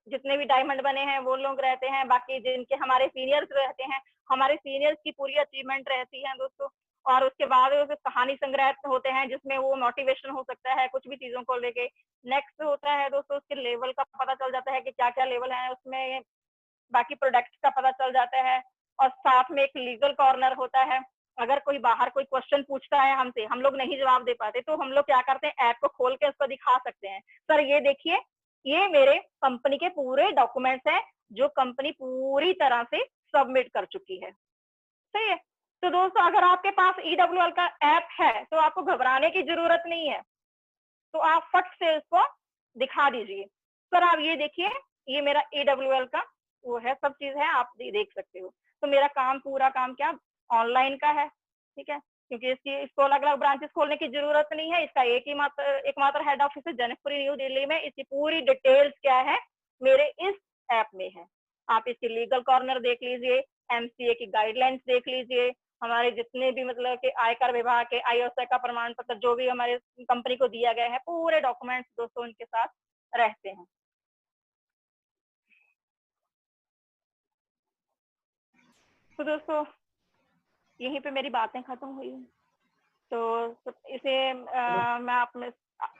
A: जितने भी डायमंड बने हैं वो लोग रहते हैं, बाकी जिनके हमारे सीनियर्स रहते हैं, हमारे सीनियर्स की पूरी अचीवमेंट रहती है दोस्तों। और उसके बाद कहानी संग्रह होते हैं जिसमें वो मोटिवेशन हो सकता है कुछ भी चीजों को लेके। नेक्स्ट होता है दोस्तों उसके लेवल का पता चल जाता है कि क्या क्या लेवल है उसमें, बाकी प्रोडक्ट का पता चल जाता है। और साथ में एक लीगल कॉर्नर होता है, अगर कोई बाहर कोई क्वेश्चन पूछता है हमसे, हम लोग नहीं जवाब दे पाते, तो हम लोग क्या करते हैं, ऐप को खोल के उसको दिखा सकते हैं, सर ये देखिए ये मेरे कंपनी के पूरे डॉक्यूमेंट्स हैं जो कंपनी पूरी तरह से सबमिट कर चुकी है। सही है। तो दोस्तों अगर आपके पास EWL का ऐप है तो आपको घबराने की जरूरत नहीं है, तो आप फट से उसको दिखा दीजिए, सर आप ये देखिए ये मेरा EWL का वो है, सब चीज है, आप देख सकते हो। तो मेरा काम पूरा काम क्या ऑनलाइन का है, ठीक है, क्योंकि इसको अलग अलग ब्रांचेस खोलने की जरूरत नहीं है। इसका एकमात्र हेड ऑफिस है जनकपुरी न्यू दिल्ली में। इसकी पूरी डिटेल्स क्या है मेरे इस ऐप में है। आप इसकी लीगल कॉर्नर देख लीजिए, MCA की गाइडलाइंस देख लीजिए, हमारे जितने भी मतलब कि आयकर विभाग के IOSA का प्रमाण पत्र जो भी हमारे कंपनी को दिया गया है, पूरे डॉक्यूमेंट्स दोस्तों उनके साथ रहते हैं। तो दोस्तों यहीं पे मेरी बातें खत्म हुई। तो इसे मैं अपने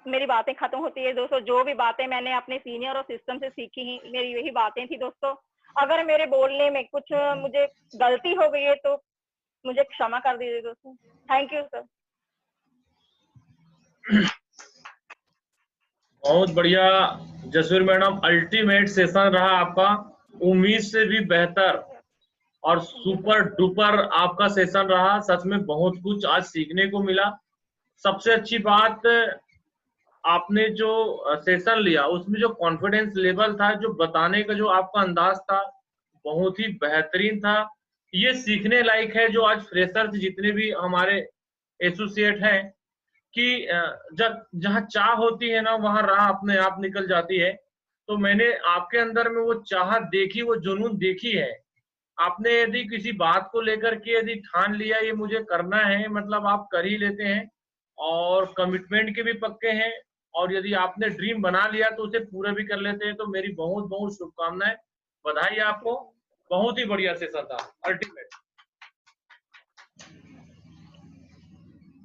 A: मेरी बातें खत्म होती है दोस्तों। जो भी बातें मैंने अपने सीनियर और सिस्टम से सीखी ही मेरी यही बातें थी दोस्तों। अगर मेरे बोलने में कुछ मुझे गलती हो गई है तो मुझे क्षमा कर दीजिए दोस्तों। Thank you sir.
B: बहुत बढ़िया जसवीर मैडम, अल्टीमेट सेशन रहा आपका, उम्मीद से भी बेहतर और सुपर डुपर आपका सेशन रहा। सच में बहुत कुछ आज सीखने को मिला। सबसे अच्छी बात, आपने जो सेशन लिया उसमें जो कॉन्फिडेंस लेवल था, जो बताने का जो आपका अंदाज था, बहुत ही बेहतरीन था। ये सीखने लायक है जो आज फ्रेशर्स जितने भी हमारे एसोसिएट हैं कि जब जहाँ चाह होती है ना वहां राह अपने आप निकल जाती है। तो मैंने आपके अंदर में वो चाह देखी, वो जुनून देखी है। आपने यदि किसी बात को लेकर के यदि ठान लिया ये मुझे करना है, मतलब आप कर ही लेते हैं और कमिटमेंट के भी पक्के हैं। और यदि आपने ड्रीम बना लिया तो उसे पूरा भी कर लेते हैं। तो मेरी बहुत बहुत शुभकामनाएं, बधाई आपको। बहुत ही बढ़िया सेशन था, अल्टीमेट।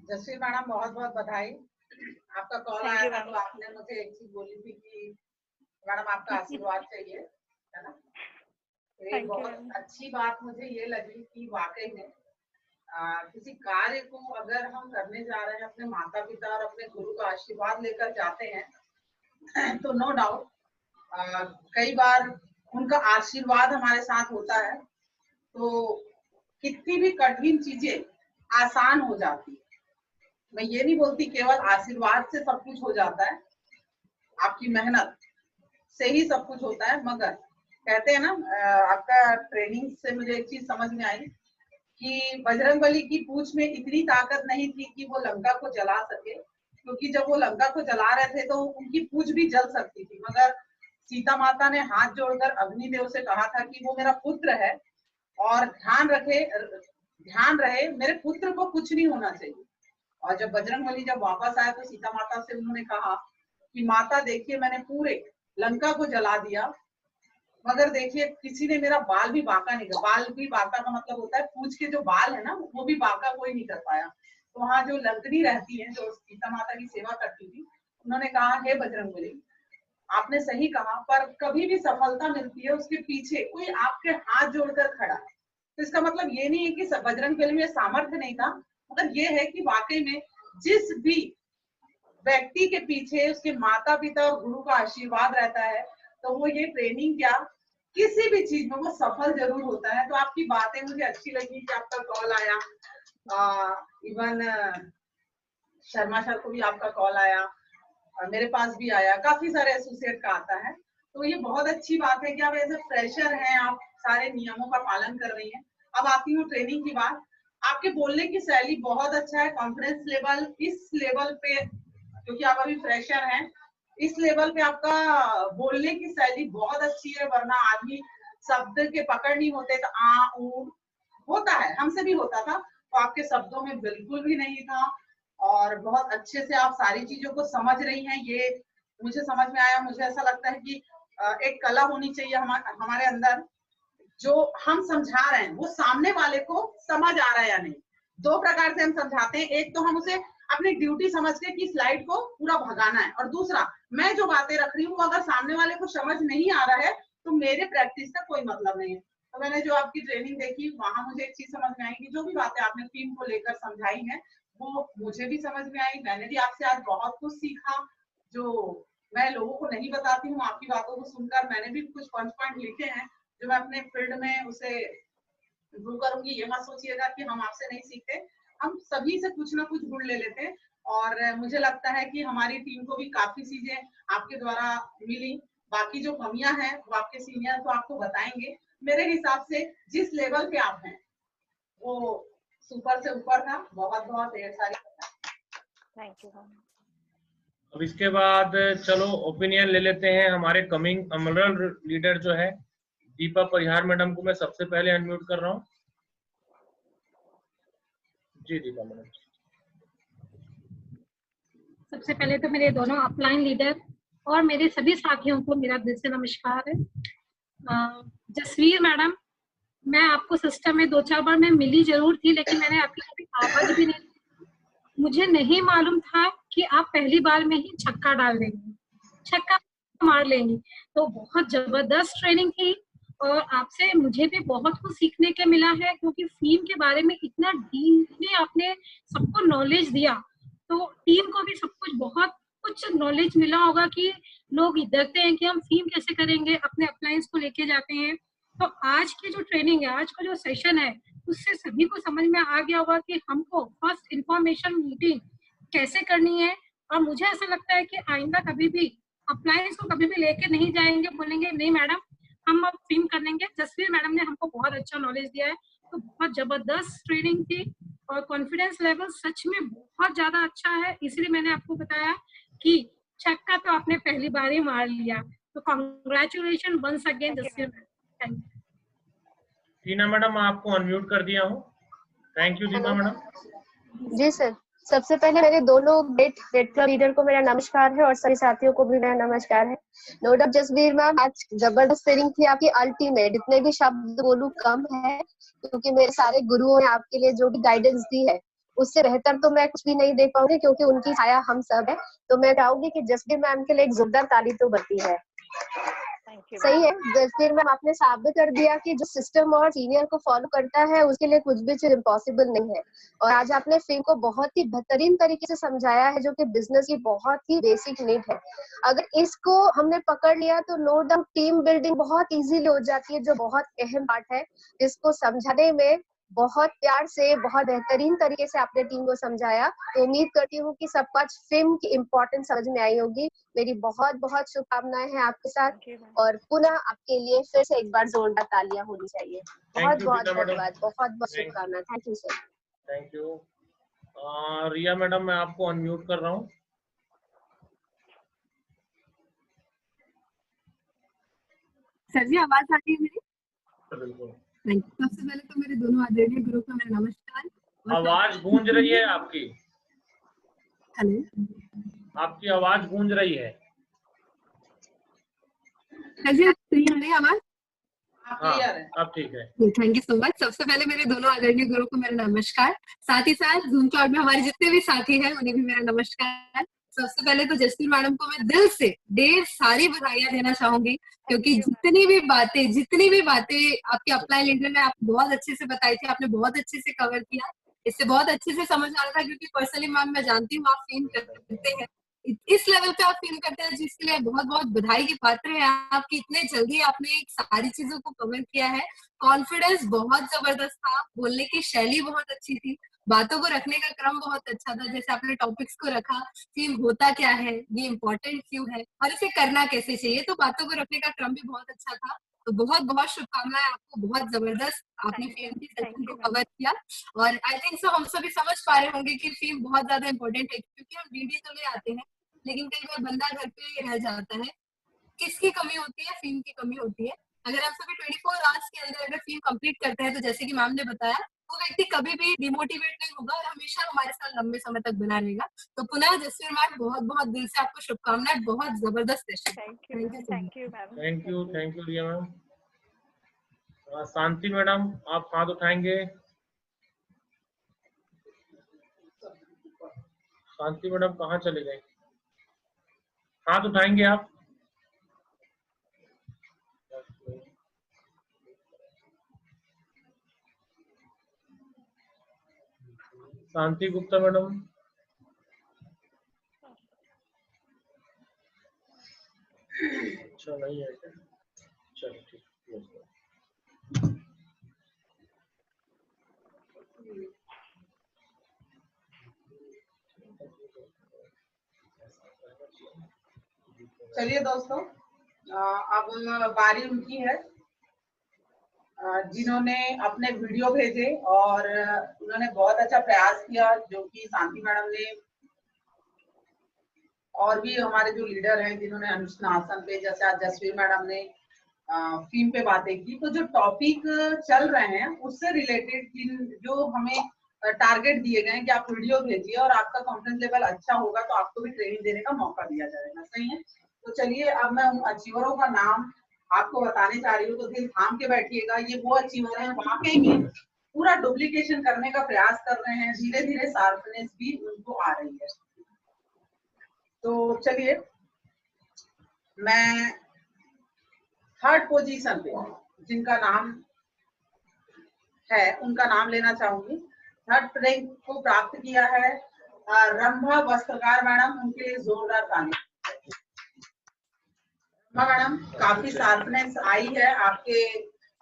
C: जसवीर मैडम बहुत बहुत बधाई। आपका कॉल आया था तो आपने मुझे एक चीज बोली थी कि मैडम आपका आशीर्वाद चाहिए, है ना। तो ये बहुत अच्छी बात मुझे ये लगी कि वाकई में किसी कार्य को अगर हम करने जा रहे हैं अपने माता पिता और अपने गुरु का आशीर्वाद लेकर जाते हैं तो नो डाउट कई बार उनका आशीर्वाद हमारे साथ होता है तो कितनी भी कठिन चीजें आसान हो जाती है। मैं ये नहीं बोलती केवल आशीर्वाद से सब कुछ हो जाता है, आपकी मेहनत से ही सब कुछ होता है। मगर कहते हैं ना, आपका ट्रेनिंग से मुझे एक चीज समझ में आई कि बजरंगबली की पूंछ में इतनी ताकत नहीं थी कि वो लंका को जला सके, क्योंकि जब वो लंका को जला रहे थे तो उनकी पूंछ भी जल सकती थी। मगर सीता माता ने हाथ जोड़कर अग्निदेव से कहा था कि वो मेरा पुत्र है और ध्यान रहे मेरे पुत्र को कुछ नहीं होना चाहिए। और जब बजरंगबली जब वापस आए तो सीता माता से उन्होंने कहा कि माता देखिए मैंने पूरे लंका को जला दिया, मगर देखिए किसी ने मेरा बाल भी बांका नहीं किया। बाल भी बांका का मतलब होता है पूंछ के जो बाल है ना, वो भी बांका कोई नहीं कर पाया। तो वहां जो लंकनी रहती है जो सीता माता की सेवा करती थी, उन्होंने कहा हे बजरंगबली आपने सही कहा, पर कभी भी सफलता मिलती है उसके पीछे कोई आपके हाथ जोड़कर खड़ा है। तो इसका मतलब ये नहीं है कि बजरंगबली में सामर्थ्य नहीं था, मतलब ये है कि वाकई में जिस भी व्यक्ति के पीछे उसके माता पिता और गुरु का आशीर्वाद रहता है तो वो ये ट्रेनिंग क्या किसी भी चीज में वो सफल जरूर होता है। तो आपकी बातें मुझे अच्छी लगी कि आपका कॉल आया, इवन शर्मा सर को भी आपका कॉल आया और मेरे पास भी आया, काफी सारे एसोसिएट का आता है। तो ये बहुत अच्छी बात है कि आप एज ए फ्रेशर हैं, आप सारे नियमों का पालन कर रही हैं। अब आती हूँ ट्रेनिंग की बात। आपके बोलने की शैली बहुत अच्छा है, कॉन्फिडेंस लेवल इस लेवल पे, क्योंकि आप अभी फ्रेशर हैं, इस लेवल पे आपका बोलने की शैली बहुत अच्छी है। वरना आदमी शब्द के पकड़ नहीं होते तो आ ऊ होता है, हमसे भी होता था, तो आपके शब्दों में बिल्कुल भी नहीं था और बहुत अच्छे से आप सारी चीजों को समझ रही हैं। ये मुझे समझ में आया। मुझे ऐसा लगता है कि एक कला होनी चाहिए हमारे अंदर, जो हम समझा रहे हैं वो सामने वाले को समझ आ रहा है या नहीं। दो प्रकार से हम समझाते हैं, एक तो हम उसे अपनी ड्यूटी समझ के कि स्लाइड को पूरा भगाना है, और दूसरा मैं जो बातें रख रही हूँ अगर सामने वाले को समझ नहीं आ रहा है तो मेरे प्रैक्टिस का कोई मतलब नहीं है। तो मैंने जो आपकी ट्रेनिंग देखी वहां मुझे एक चीज समझ में आई कि जो भी बातें आपने टीम को लेकर समझाई हैं वो मुझे भी समझ में आई। मैंने भी आपसे आज बहुत कुछ सीखा जो मैं लोगों को नहीं बताती हूँ। आपकी बातों को सुनकर मैंने भी कुछ पॉइंट लिखे हैं जो मैं अपने फील्ड में उसे इम्प्रूव करूंगी। ये मत सोचिएगा कि हम आपसे नहीं सीखते, हम सभी से कुछ ना कुछ गुण ले लेते हैं, और मुझे लगता है कि हमारी टीम को भी काफी चीजें आपके द्वारा मिली। बाकी जो कमियां हैं वो आपके सीनियर तो आपको बताएंगे। मेरे हिसाब से जिस लेवल पे आप हैं वो सुपर से ऊपर था। बहुत बहुत ढेर सारी
A: थैंक यू।
B: अब इसके बाद चलो ओपिनियन ले लेते हैं हमारे कमिंग अमरल लीडर जो है दीपा परिहार मैडम को मैं सबसे पहले अनम्यूट कर रहा हूँ। जी दीपा मैडम।
D: सबसे पहले तो मेरे दोनों अपलाइन लीडर और मेरे सभी साथियों को मेरा दिल से नमस्कार है। जसवीर मैडम, मैं आपको सिस्टम में 2-4 बार मैं मिली जरूर थी, लेकिन मैंने आपकी कभी आवाज भी नहीं, मुझे नहीं मालूम था कि आप पहली बार में ही छक्का डाल देंगी, छक्का मार लेंगी। तो बहुत जबरदस्त ट्रेनिंग थी और आपसे मुझे भी बहुत कुछ सीखने के मिला है, क्योंकि फिल्म के बारे में इतना डीपली आपने सबको नॉलेज दिया, तो टीम को भी सब कुछ बहुत कुछ नॉलेज मिला होगा कि लोग देखते हैं कि हम फिल्म कैसे करेंगे, अपने अप्लायंस को लेके जाते हैं। तो आज की जो ट्रेनिंग है, आज का जो सेशन है, उससे सभी को समझ में आ गया होगा कि हमको फर्स्ट इंफॉर्मेशन मीटिंग कैसे करनी है। और मुझे ऐसा लगता है कि आइंदा कभी भी अप्लायंस को कभी भी लेके नहीं जाएंगे, बोलेंगे नहीं मैडम हम अब फिल्म कर लेंगे। जसवीर मैडम ने हमको बहुत अच्छा नॉलेज दिया है। तो बहुत जबरदस्त ट्रेनिंग थी और कॉन्फिडेंस लेवल सच में बहुत ज्यादा अच्छा है, इसलिए मैंने आपको बताया कि छक्का तो आपने पहली बार ही मार लिया। तो congratulation once again Jasveer madam. Thank you.
B: Tina madam आपको अनम्यूट कर दिया हूँ। Thank you Deepa madam.
E: जी सर, सबसे पहले मेरे दोनों रेड क्लब लीडर को मेरा नमस्कार है और सभी साथियों को भी मेरा नमस्कार है। नो डाउट जसवीर मैम, आज जबरदस्त ट्रेनिंग थी आपकी, अल्टीमेट। इतने भी शब्द बोलूं कम है, क्योंकि मेरे सारे गुरुओं ने आपके लिए जो भी गाइडेंस दी है उससे बेहतर तो मैं कुछ भी नहीं दे पाऊंगी, क्योंकि उनकी छाया हम सब है। तो मैं चाहूंगी कि जसवीर मैम के लिए एक जोरदार ताली तो बनती है। सही है जसवीर मैम, आपने साबित कर दिया कि जो सिस्टम और सीनियर को फॉलो करता है उसके लिए कुछ भी चीज इम्पॉसिबल नहीं है। और आज आपने फिल्म को बहुत ही बेहतरीन तरीके से समझाया है, जो कि बिजनेस की बहुत ही बेसिक नीड है। अगर इसको हमने पकड़ लिया तो नो डाउट टीम बिल्डिंग बहुत इजीली हो जाती है, जो बहुत अहम पार्ट है। इसको समझाने में बहुत प्यार से, बहुत बेहतरीन तरीके से आपने टीम को समझाया। तो उम्मीद करती हूँ कि सबका फिल्म की इम्पोर्टेंस समझ में आई होगी। मेरी बहुत बहुत शुभकामनाएं हैं आपके साथ, और पुनः आपके लिए फिर से एक बार जोरदार तालियां होनी चाहिए। बहुत बहुत धन्यवाद, बहुत बहुत शुभकामनाएं। Thank you sir.
B: Thank you. Riya madam, मैं आपको अनम्यूट कर रहा हूँ।
F: सर जी आवाज आ रही है मेरी?
B: बिल्कुल।
F: सबसे पहले तो मेरे दोनों आदरणीय गुरु को मेरा नमस्कार।
B: आवाज गूंज रही है आपकी।
F: हेलो,
B: आपकी आवाज गूंज रही है।
F: सर जी सही आ रही है आवाज?
C: क्लियर है।
B: अब ठीक है।
F: Thank you so much. सबसे पहले मेरे दोनों आदरणीय गुरु को मेरा नमस्कार, साथ ही साथ जूम क्लाउड में हमारे जितने भी साथी हैं उन्हें भी मेरा नमस्कार। सबसे पहले तो जसवीर मैडम को मैं दिल से ढेर सारी बधाइयां देना चाहूंगी, क्योंकि जितनी भी बातें आपके अप्लाई लीडर ने आप बहुत अच्छे से बताई थी, आपने बहुत अच्छे से कवर किया। इससे बहुत अच्छे से समझ आ रहा था, क्योंकि पर्सनली मैम मैं जानती हूँ आप फील करते हैं, इस लेवल पे आप फील करते हैं, जिसके लिए बहुत बहुत बधाई के पात्र है आपकी। इतने जल्दी आपने सारी चीजों को कवर किया है। कॉन्फिडेंस बहुत जबरदस्त था, बोलने की शैली बहुत अच्छी थी, बातों को रखने का क्रम बहुत अच्छा था। जैसे आपने टॉपिक्स को रखा, फिल्म होता क्या है, ये इम्पोर्टेंट क्यों है और इसे करना कैसे चाहिए, तो बातों को रखने का क्रम भी बहुत अच्छा था। तो बहुत बहुत शुभकामनाएं आपको, बहुत जबरदस्त आपने फिल्म की सेक्शन को कवर किया। और आई थिंक सो हम सभी समझ पा रहे होंगे कि फिल्म बहुत ज्यादा इम्पोर्टेंट है, क्योंकि हम डीडी तो ले आते हैं लेकिन कई बार बंदा घर पे रह जाता है। किसकी कमी होती है? फिल्म की कमी होती है। अगर आप सभी 24 आवर्स के अंदर अगर फिल्म कंप्लीट करते हैं, तो जैसे कि मैम ने बताया वो व्यक्ति कभी भी डिमोटिवेट नहीं होगा और हमेशा हमारे साथ लंबे समय तक बना रहेगा। तो पुनः जसवीर मैम बहुत बहुत दिल से आपको शुभकामनाएं, बहुत जबरदस्त session.
A: Thank you ma'am.
B: Thank you Riya ma'am. Shanti madam आप हाथ उठाएंगे? शांति मैडम कहाँ चले गए? हाथ उठाएंगे आप? शांति गुप्ता मैडम, अच्छा नहीं है क्या? चलो ठीक है।
C: चलिए दोस्तों, अब बारी उनकी है जिन्होंने अपने वीडियो भेजे और उन्होंने बहुत अच्छा प्रयास किया, जो कि शांति मैडम ने और भी हमारे जो लीडर हैं जिन्होंने अनुशासन पे, जैसे आज जसवीर मैडम ने फीम पे बातें की। तो जो टॉपिक चल रहे हैं उससे रिलेटेड जो हमें टारगेट दिए गए हैं कि आप वीडियो भेजिए और आपका कॉन्फिडेंस लेवल अच्छा होगा तो आपको भी ट्रेनिंग देने का मौका दिया जाएगा। सही है? तो चलिए अब मैं उन अचीवरों का नाम आपको बताने जा रही हूँ, तो दिल थाम के बैठिएगा। ये वो अचीवर हैं वाकई में पूरा डुप्लीकेशन करने का प्रयास कर रहे हैं, धीरे धीरे शार्पनेस भी उनको आ रही है। तो चलिए मैं थर्ड पोजीशन पे जिनका नाम है उनका नाम लेना चाहूंगी। थर्ड रैंक को प्राप्त किया है रंभा वस्त्रकार मैडम, उनके लिए जोरदार ताली। रंभा मैडम, काफी शार्पनेस आई है आपके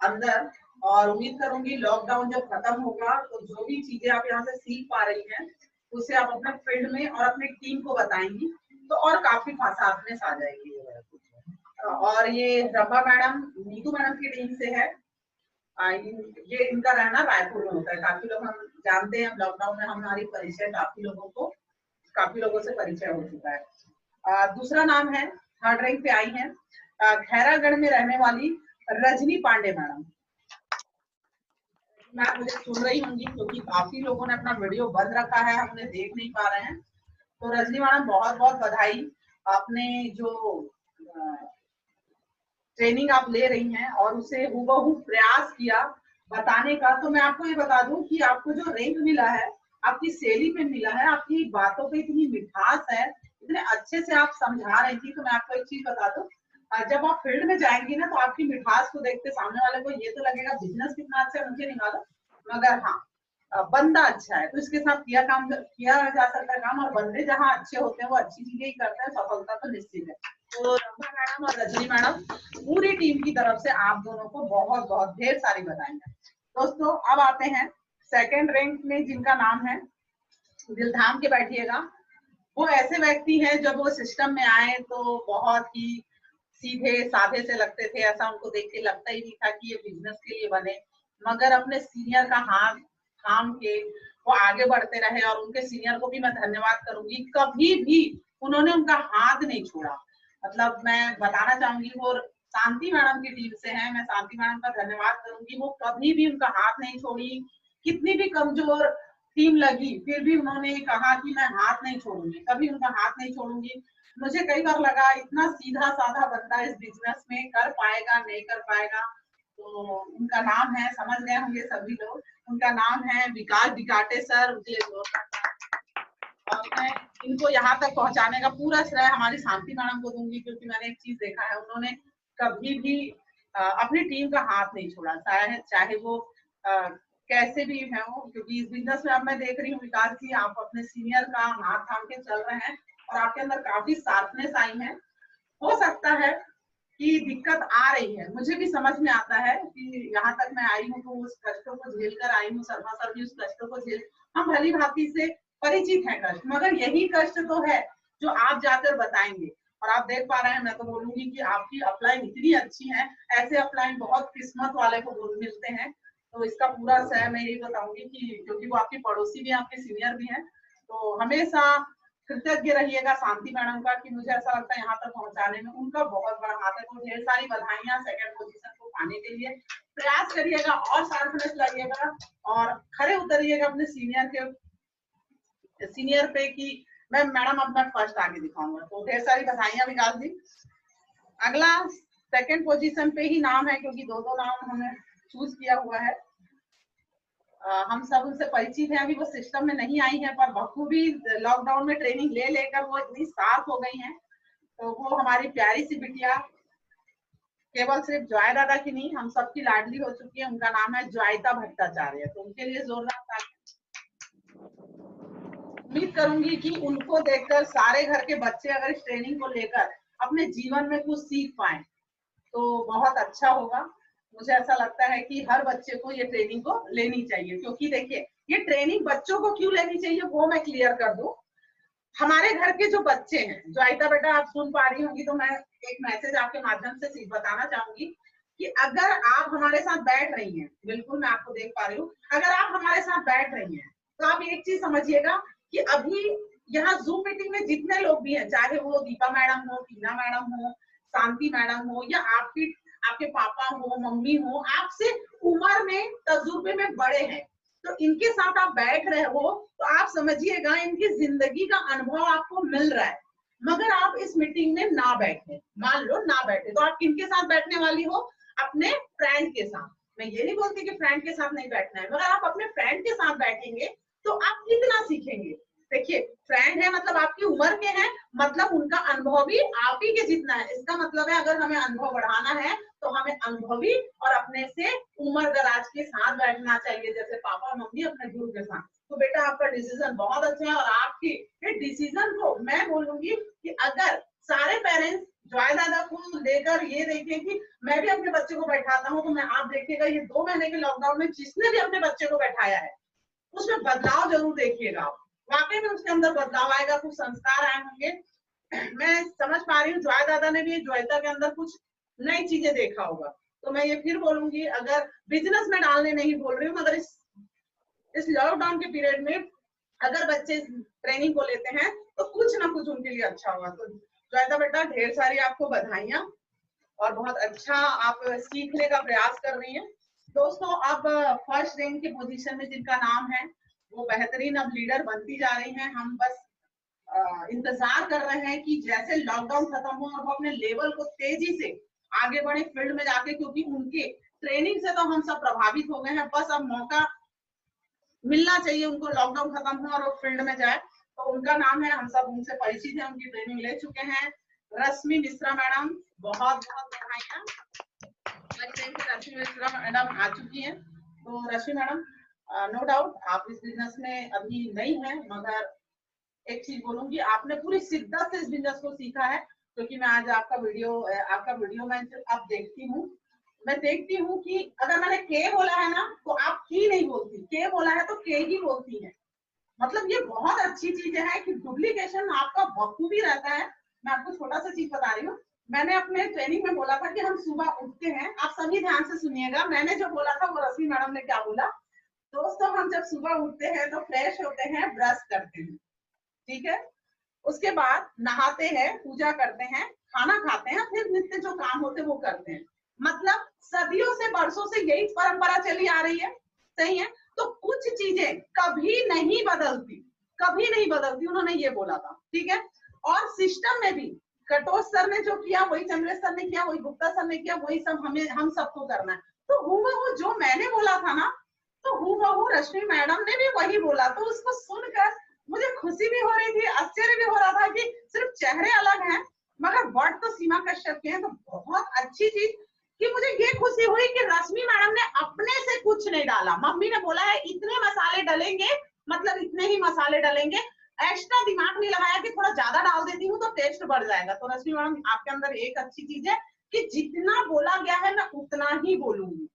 C: अंदर और उम्मीद करूंगी लॉकडाउन जब खत्म होगा तो जो भी चीजें आप यहाँ से सीख पा रही हैं उसे आप अपने फील्ड में और अपनी टीम को बताएंगी तो और काफी शार्पनेस आ जाएगी। और ये रंभा मैडम नीतू मैडम की टीम से है। ये इनका रहना रायपुर में होता है। काफी लोग हम जानते हैं, लॉकडाउन में हमारी परिचय काफी लोगों से परिचय हो चुका है। दूसरा नाम है, थर्ड रैंक पे आई है खैरागढ़ में रहने वाली रजनी पांडे मैडम। मैम मुझे सुन रही होंगी क्योंकि काफी लोगों ने अपना वीडियो बंद रखा है, हमने देख नहीं पा रहे हैं। तो रजनी मैडम बहुत बहुत बधाई, आपने जो ट्रेनिंग आप ले रही हैं और उसे हूबहू प्रयास किया बताने का। तो मैं आपको ये बता दूं कि आपको जो रैंक मिला है आपकी शैली पे मिला है, आपकी बातों पे इतनी मिठास है, इतने अच्छे से आप समझा रही थी। तो मैं आपको एक चीज बता दूं, जब आप फील्ड में जाएंगी ना तो आपकी मिठास को देखते सामने वाले को ये तो लगेगा बिजनेस कितना अच्छा है मुझे नहीं मालूम, मगर हाँ बंदा अच्छा है तो इसके साथ किया जा सकता है काम। और बंदे जहाँ अच्छे होते हैं वो अच्छी चीजें ही करते हैं, सफलता तो निश्चित है। तो रंभा मैडम और रजनी मैडम पूरी टीम की तरफ से आप दोनों को बहुत बहुत ढेर सारी बधाई है। दोस्तों अब आते हैं सेकंड रैंक में जिनका नाम है, दिल थाम के बैठिएगा। वो ऐसे व्यक्ति हैं जब वो सिस्टम में आए तो बहुत ही सीधे साधे से लगते थे, ऐसा उनको देख के लगता ही नहीं था कि ये बिजनेस के लिए बने, मगर अपने सीनियर का हाथ थाम के वो आगे बढ़ते रहे। और उनके सीनियर को भी मैं धन्यवाद करूंगी, कभी भी उन्होंने उनका हाथ नहीं छोड़ा। मतलब मैं बताना चाहूंगी वो शांति मैडम की टीम से है, मैं शांति मैडम का धन्यवाद करूंगी, वो कभी भी उनका हाथ नहीं छोड़ी। कितनी भी कमजोर टीम लगी फिर भी उन्होंने कहा कि मैं हाथ नहीं छोड़ूंगी, कभी उनका हाथ नहीं छोड़ूंगी। मुझे कई बार लगा इतना सीधा साधा बंदा इस बिजनेस में कर पाएगा नहीं कर पाएगा। तो उनका नाम है, समझ गए होंगे सभी लोग, उनका नाम है विकास डिकाटे सर। मुझे और मैं इनको यहाँ तक पहुंचाने का पूरा श्रेय हमारी शांति मैडम को दूंगी, क्योंकि मैंने एक चीज देखा है, उन्होंने कभी भी अपनी टीम का हाथ नहीं छोड़ा, चाहे वो कैसे भी है वो। क्योंकि इस बिजनेस में अब मैं देख रही हूँ विकास जी, आप अपने सीनियर का हाथ थाम के चल रहे हैं और आपके अंदर काफी शार्पनेस आई है। हो सकता है कि दिक्कत आ रही है, मुझे भी समझ में आता है कि यहाँ तक मैं आई हूँ तो उस कष्टों को झेल कर आई हूँ, शर्मा सर भी उस कष्टों को झेल, हम भली भांति से परिचित है कष्ट, मगर यही कष्ट तो है जो आप जाकर बताएंगे। और आप देख पा रहे हैं, मैं तो बोलूंगी कि आपकी अपलाइन इतनी अच्छी है, ऐसे अपलाइन बहुत किस्मत वाले को मिलते हैं। तो इसका पूरा श्रेय मैं यही बताऊंगी कि क्योंकि वो आपकी पड़ोसी भी है, आपके सीनियर भी हैं, तो हमेशा कृतज्ञ रहिएगा शांति मैडम का कि मुझे ऐसा लगता है यहाँ तक पहुंचाने में उनका बहुत बड़ा हाथ है। तो ढेर सारी बधाइयां सेकंड पोजीशन को पाने के लिए प्रयास करिएगा और शार्पनेस लाइएगा और खड़े उतरिएगा अपने सीनियर पे कि मैं मैडम अब मैं फर्स्ट आगे दिखाऊंगा। तो ढेर सारी बधाइयां विकास जी। अगला सेकंड पोजीशन पे ही नाम है, क्योंकि दो नाम हमने चूज किया हुआ है। हम सब उनसे परिचित हैं, अभी वो सिस्टम में नहीं आई है, पर बखूबी लॉकडाउन में ट्रेनिंग ले लेकर वो इतनी साफ हो गई हैं। तो वो हमारी प्यारी सी बिटिया, केवल सिर्फ जॉय दादा की नहीं, हम सबकी लाडली हो चुकी है। उनका नाम है ज्वाइता भट्टाचार्य। तो उनके लिए जोरदार ताली। उम्मीद करूंगी कि उनको देखकर सारे घर के बच्चे अगर इस ट्रेनिंग को लेकर अपने जीवन में कुछ सीख पाए तो बहुत अच्छा होगा। मुझे ऐसा लगता है कि हर बच्चे को ये ट्रेनिंग को लेनी चाहिए, क्योंकि देखिए ये ट्रेनिंग बच्चों को क्यों लेनी चाहिए वो मैं क्लियर कर दूं। हमारे घर के जो बच्चे हैं, ज्वाइता बेटा आप सुन पा रही होंगी तो मैं एक मैसेज आपके माध्यम से बताना चाहूंगी कि अगर आप हमारे साथ बैठ रही हैं, बिल्कुल मैं आपको देख पा रही हूँ, अगर आप हमारे साथ बैठ रही हैं तो आप एक चीज समझिएगा कि अभी यहाँ जूम मीटिंग में जितने लोग भी हैं, चाहे वो दीपा मैडम हो, टीना मैडम हो, शांति मैडम हो, या आपके पापा हो, मम्मी हो, आपसे उम्र में तजुर्बे में बड़े हैं, तो इनके साथ आप बैठ रहे हो तो आप समझिएगा इनकी जिंदगी का अनुभव आपको मिल रहा है। मगर आप इस मीटिंग में ना बैठे, मान लो ना बैठे, तो आप किनके साथ बैठने वाली हो? अपने फ्रेंड के साथ। मैं ये नहीं बोलती कि फ्रेंड के साथ नहीं बैठना है, मगर आप अपने फ्रेंड के साथ बैठेंगे तो आप कितना सीखेंगे। देखिए फ्रेंड है मतलब आपकी उम्र के हैं, मतलब उनका अनुभव भी आप ही के जितना है। इसका मतलब है अगर हमें अनुभव बढ़ाना है तो हमें अनुभवी और अपने से उम्र दराज के साथ बैठना चाहिए, जैसे पापा मम्मी अपने गुरु के साथ। तो बेटा आपका डिसीजन बहुत अच्छा है, और आपकी डिसीजन को मैं बोलूंगी कि अगर सारे पेरेंट्स जॉय दादा को लेकर ये देखें कि मैं भी अपने बच्चे को बैठाता हूँ, तो मैं आप देखिएगा ये 2 महीने के लॉकडाउन में जिसने भी अपने बच्चे को बैठाया है उसमें बदलाव जरूर देखिएगा आप। वाकई में उसके अंदर बदलाव आएगा, कुछ संस्कार आए होंगे। मैं समझ पा रही हूँ जॉय दादा ने भी ज्वाइता के अंदर कुछ नई चीजें देखा होगा। तो मैं ये फिर बोलूंगी, अगर बिजनेस में डालने नहीं बोल रही हूँ, मगर इस लॉकडाउन के पीरियड में अगर बच्चे ट्रेनिंग को लेते हैं तो कुछ ना कुछ उनके लिए अच्छा होगा। तो ज्वाइता बेटा ढेर सारी आपको बधाइयां, और बहुत अच्छा आप सीखने का प्रयास कर रही हैं। दोस्तों अब फर्स्ट रैंक के पोजीशन में जिनका नाम है वो बेहतरीन अब लीडर बनती जा रही हैं। हम बस इंतजार कर रहे हैं कि जैसे लॉकडाउन खत्म हो और वो अपने लेवल को तेजी से आगे बढ़े फील्ड में जाके, क्योंकि उनके ट्रेनिंग से तो हम सब प्रभावित हो गए हैं। बस अब मौका मिलना चाहिए उनको, लॉकडाउन खत्म हो और वो फील्ड में जाए। तो उनका नाम है, हम सब उनसे परिचित हैं, उनकी ट्रेनिंग ले चुके हैं, रश्मि मिश्रा मैडम। बहुत बहुत बधाइयां, रश्मि मिश्रा मैडम आ चुकी हैं। तो रश्मि मैडम नो डाउट आप इस बिजनेस में अभी नई हैं, मगर एक चीज बोलूंगी, आपने पूरी शिद्दत से इस बिजनेस को सीखा है। क्योंकि मैं आज आपका वीडियो मैं अब देखती हूँ, मैं देखती हूँ कि अगर मैंने के बोला है ना तो आप की नहीं बोलती, के बोला है तो के ही बोलती है। मतलब ये बहुत अच्छी चीज है कि डुप्लीकेशन आपका बखूबी रहता है। मैं आपको छोटा सा चीज बता रही हूँ, मैंने अपने ट्रेनिंग में बोला था कि हम सुबह उठते हैं, आप सभी ध्यान से सुनिएगा, मैंने जो बोला था वो रश्मि मैडम ने क्या बोला। दोस्तों हम जब सुबह उठते हैं तो फ्रेश होते हैं, ब्रश करते हैं, ठीक है, उसके बाद नहाते हैं, पूजा करते हैं, खाना खाते हैं, फिर नित्य जो काम होते हैं वो करते हैं। मतलब सदियों से बरसों से यही परंपरा चली आ रही है, सही है। तो कुछ चीजें कभी नहीं बदलती, कभी नहीं बदलती, उन्होंने ये बोला था, ठीक है। और सिस्टम में भी कटोच सर ने जो किया वही चंद्रेश सर ने किया, वही गुप्ता सर ने किया, वही सब हम सबको करना है। तो हूबहू जो मैंने बोला था ना, तो हूबहू रश्मि मैडम ने भी वही बोला। तो उसको सुनकर मुझे खुशी भी हो रही थी, आश्चर्य भी हो रहा था कि सिर्फ चेहरे अलग हैं मगर वर्ड तो सीमा कश्यप के हैं। तो बहुत अच्छी चीज कि मुझे ये खुशी हुई कि रश्मि मैडम ने अपने से कुछ नहीं डाला। मम्मी ने बोला है इतने मसाले डलेंगे, मतलब इतने ही मसाले डलेंगे, एक्स्ट्रा दिमाग नहीं लगाया कि थोड़ा ज्यादा डाल देती हूँ तो टेस्ट बढ़ जाएगा। तो रश्मि मैडम आपके अंदर एक अच्छी चीज है कि जितना बोला गया है मैं उतना ही बोलूंगी।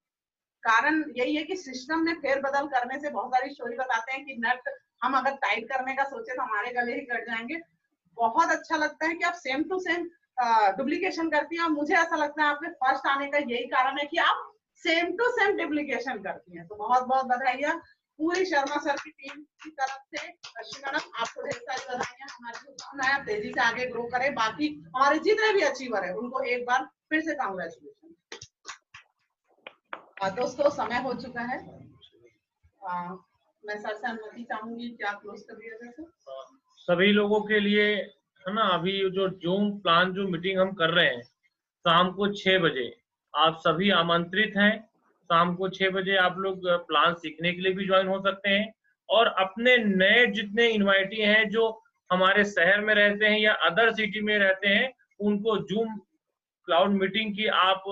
C: कारण यही है कि सिस्टम में फेरबदल करने से बहुत सारी स्टोरी बताते हैं कि नट हम अगर टाइट करने का सोचे तो हमारे गले ही कट जाएंगे। बहुत अच्छा लगता है कि आप सेम टू सेम डुप्लीकेशन करती हैं, और मुझे ऐसा लगता है आपके फर्स्ट आने का यही कारण है कि आप सेम टू सेम डुप्लीकेशन करती हैं। तो बहुत बहुत बधाइयां पूरी शर्मा सर की टीम की तरफ से। रश्मि मैडम आपको ढेर सारी बधाइयां, हमारी शुभकामनाएं, आप तेजी से आगे ग्रो करें। बाकी हमारे जितने भी अचीवर है उनको एक बार फिर से कांग्रेचुलेशन। दोस्तों समय हो चुका है। मैं सर से अनुमति चाहूंगी, क्या क्लोज कर दिया जाए सर?
B: सभी लोगों के लिए है ना, अभी जो जूम प्लान जो मीटिंग हम कर रहे हैं शाम को 6 बजे, आप सभी आमंत्रित हैं। शाम को 6 बजे आप लोग प्लान सीखने के लिए भी ज्वाइन हो सकते हैं, और अपने नए जितने इनवाइटी हैं जो हमारे शहर में रहते हैं या अदर सिटी में रहते हैं, उनको जूम क्लाउड मीटिंग की आप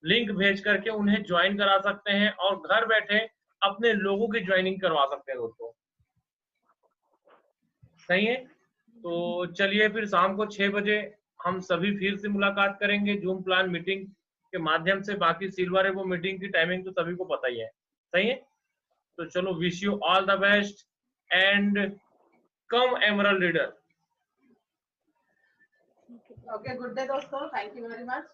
B: लिंक भेज करके उन्हें ज्वाइन करा सकते हैं और घर बैठे अपने लोगों की ज्वाइनिंग करवा सकते हैं दोस्तों। सही है, तो चलिए फिर शाम को 6 बजे हम सभी फिर से मुलाकात करेंगे जूम प्लान मीटिंग के माध्यम से। बाकी सिल्वर है वो मीटिंग की टाइमिंग तो सभी को पता ही है। सही है, तो चलो, wish you all the best and come emerald leader.
C: Okay, good day दोस्तों, थैंक यू वेरी मच।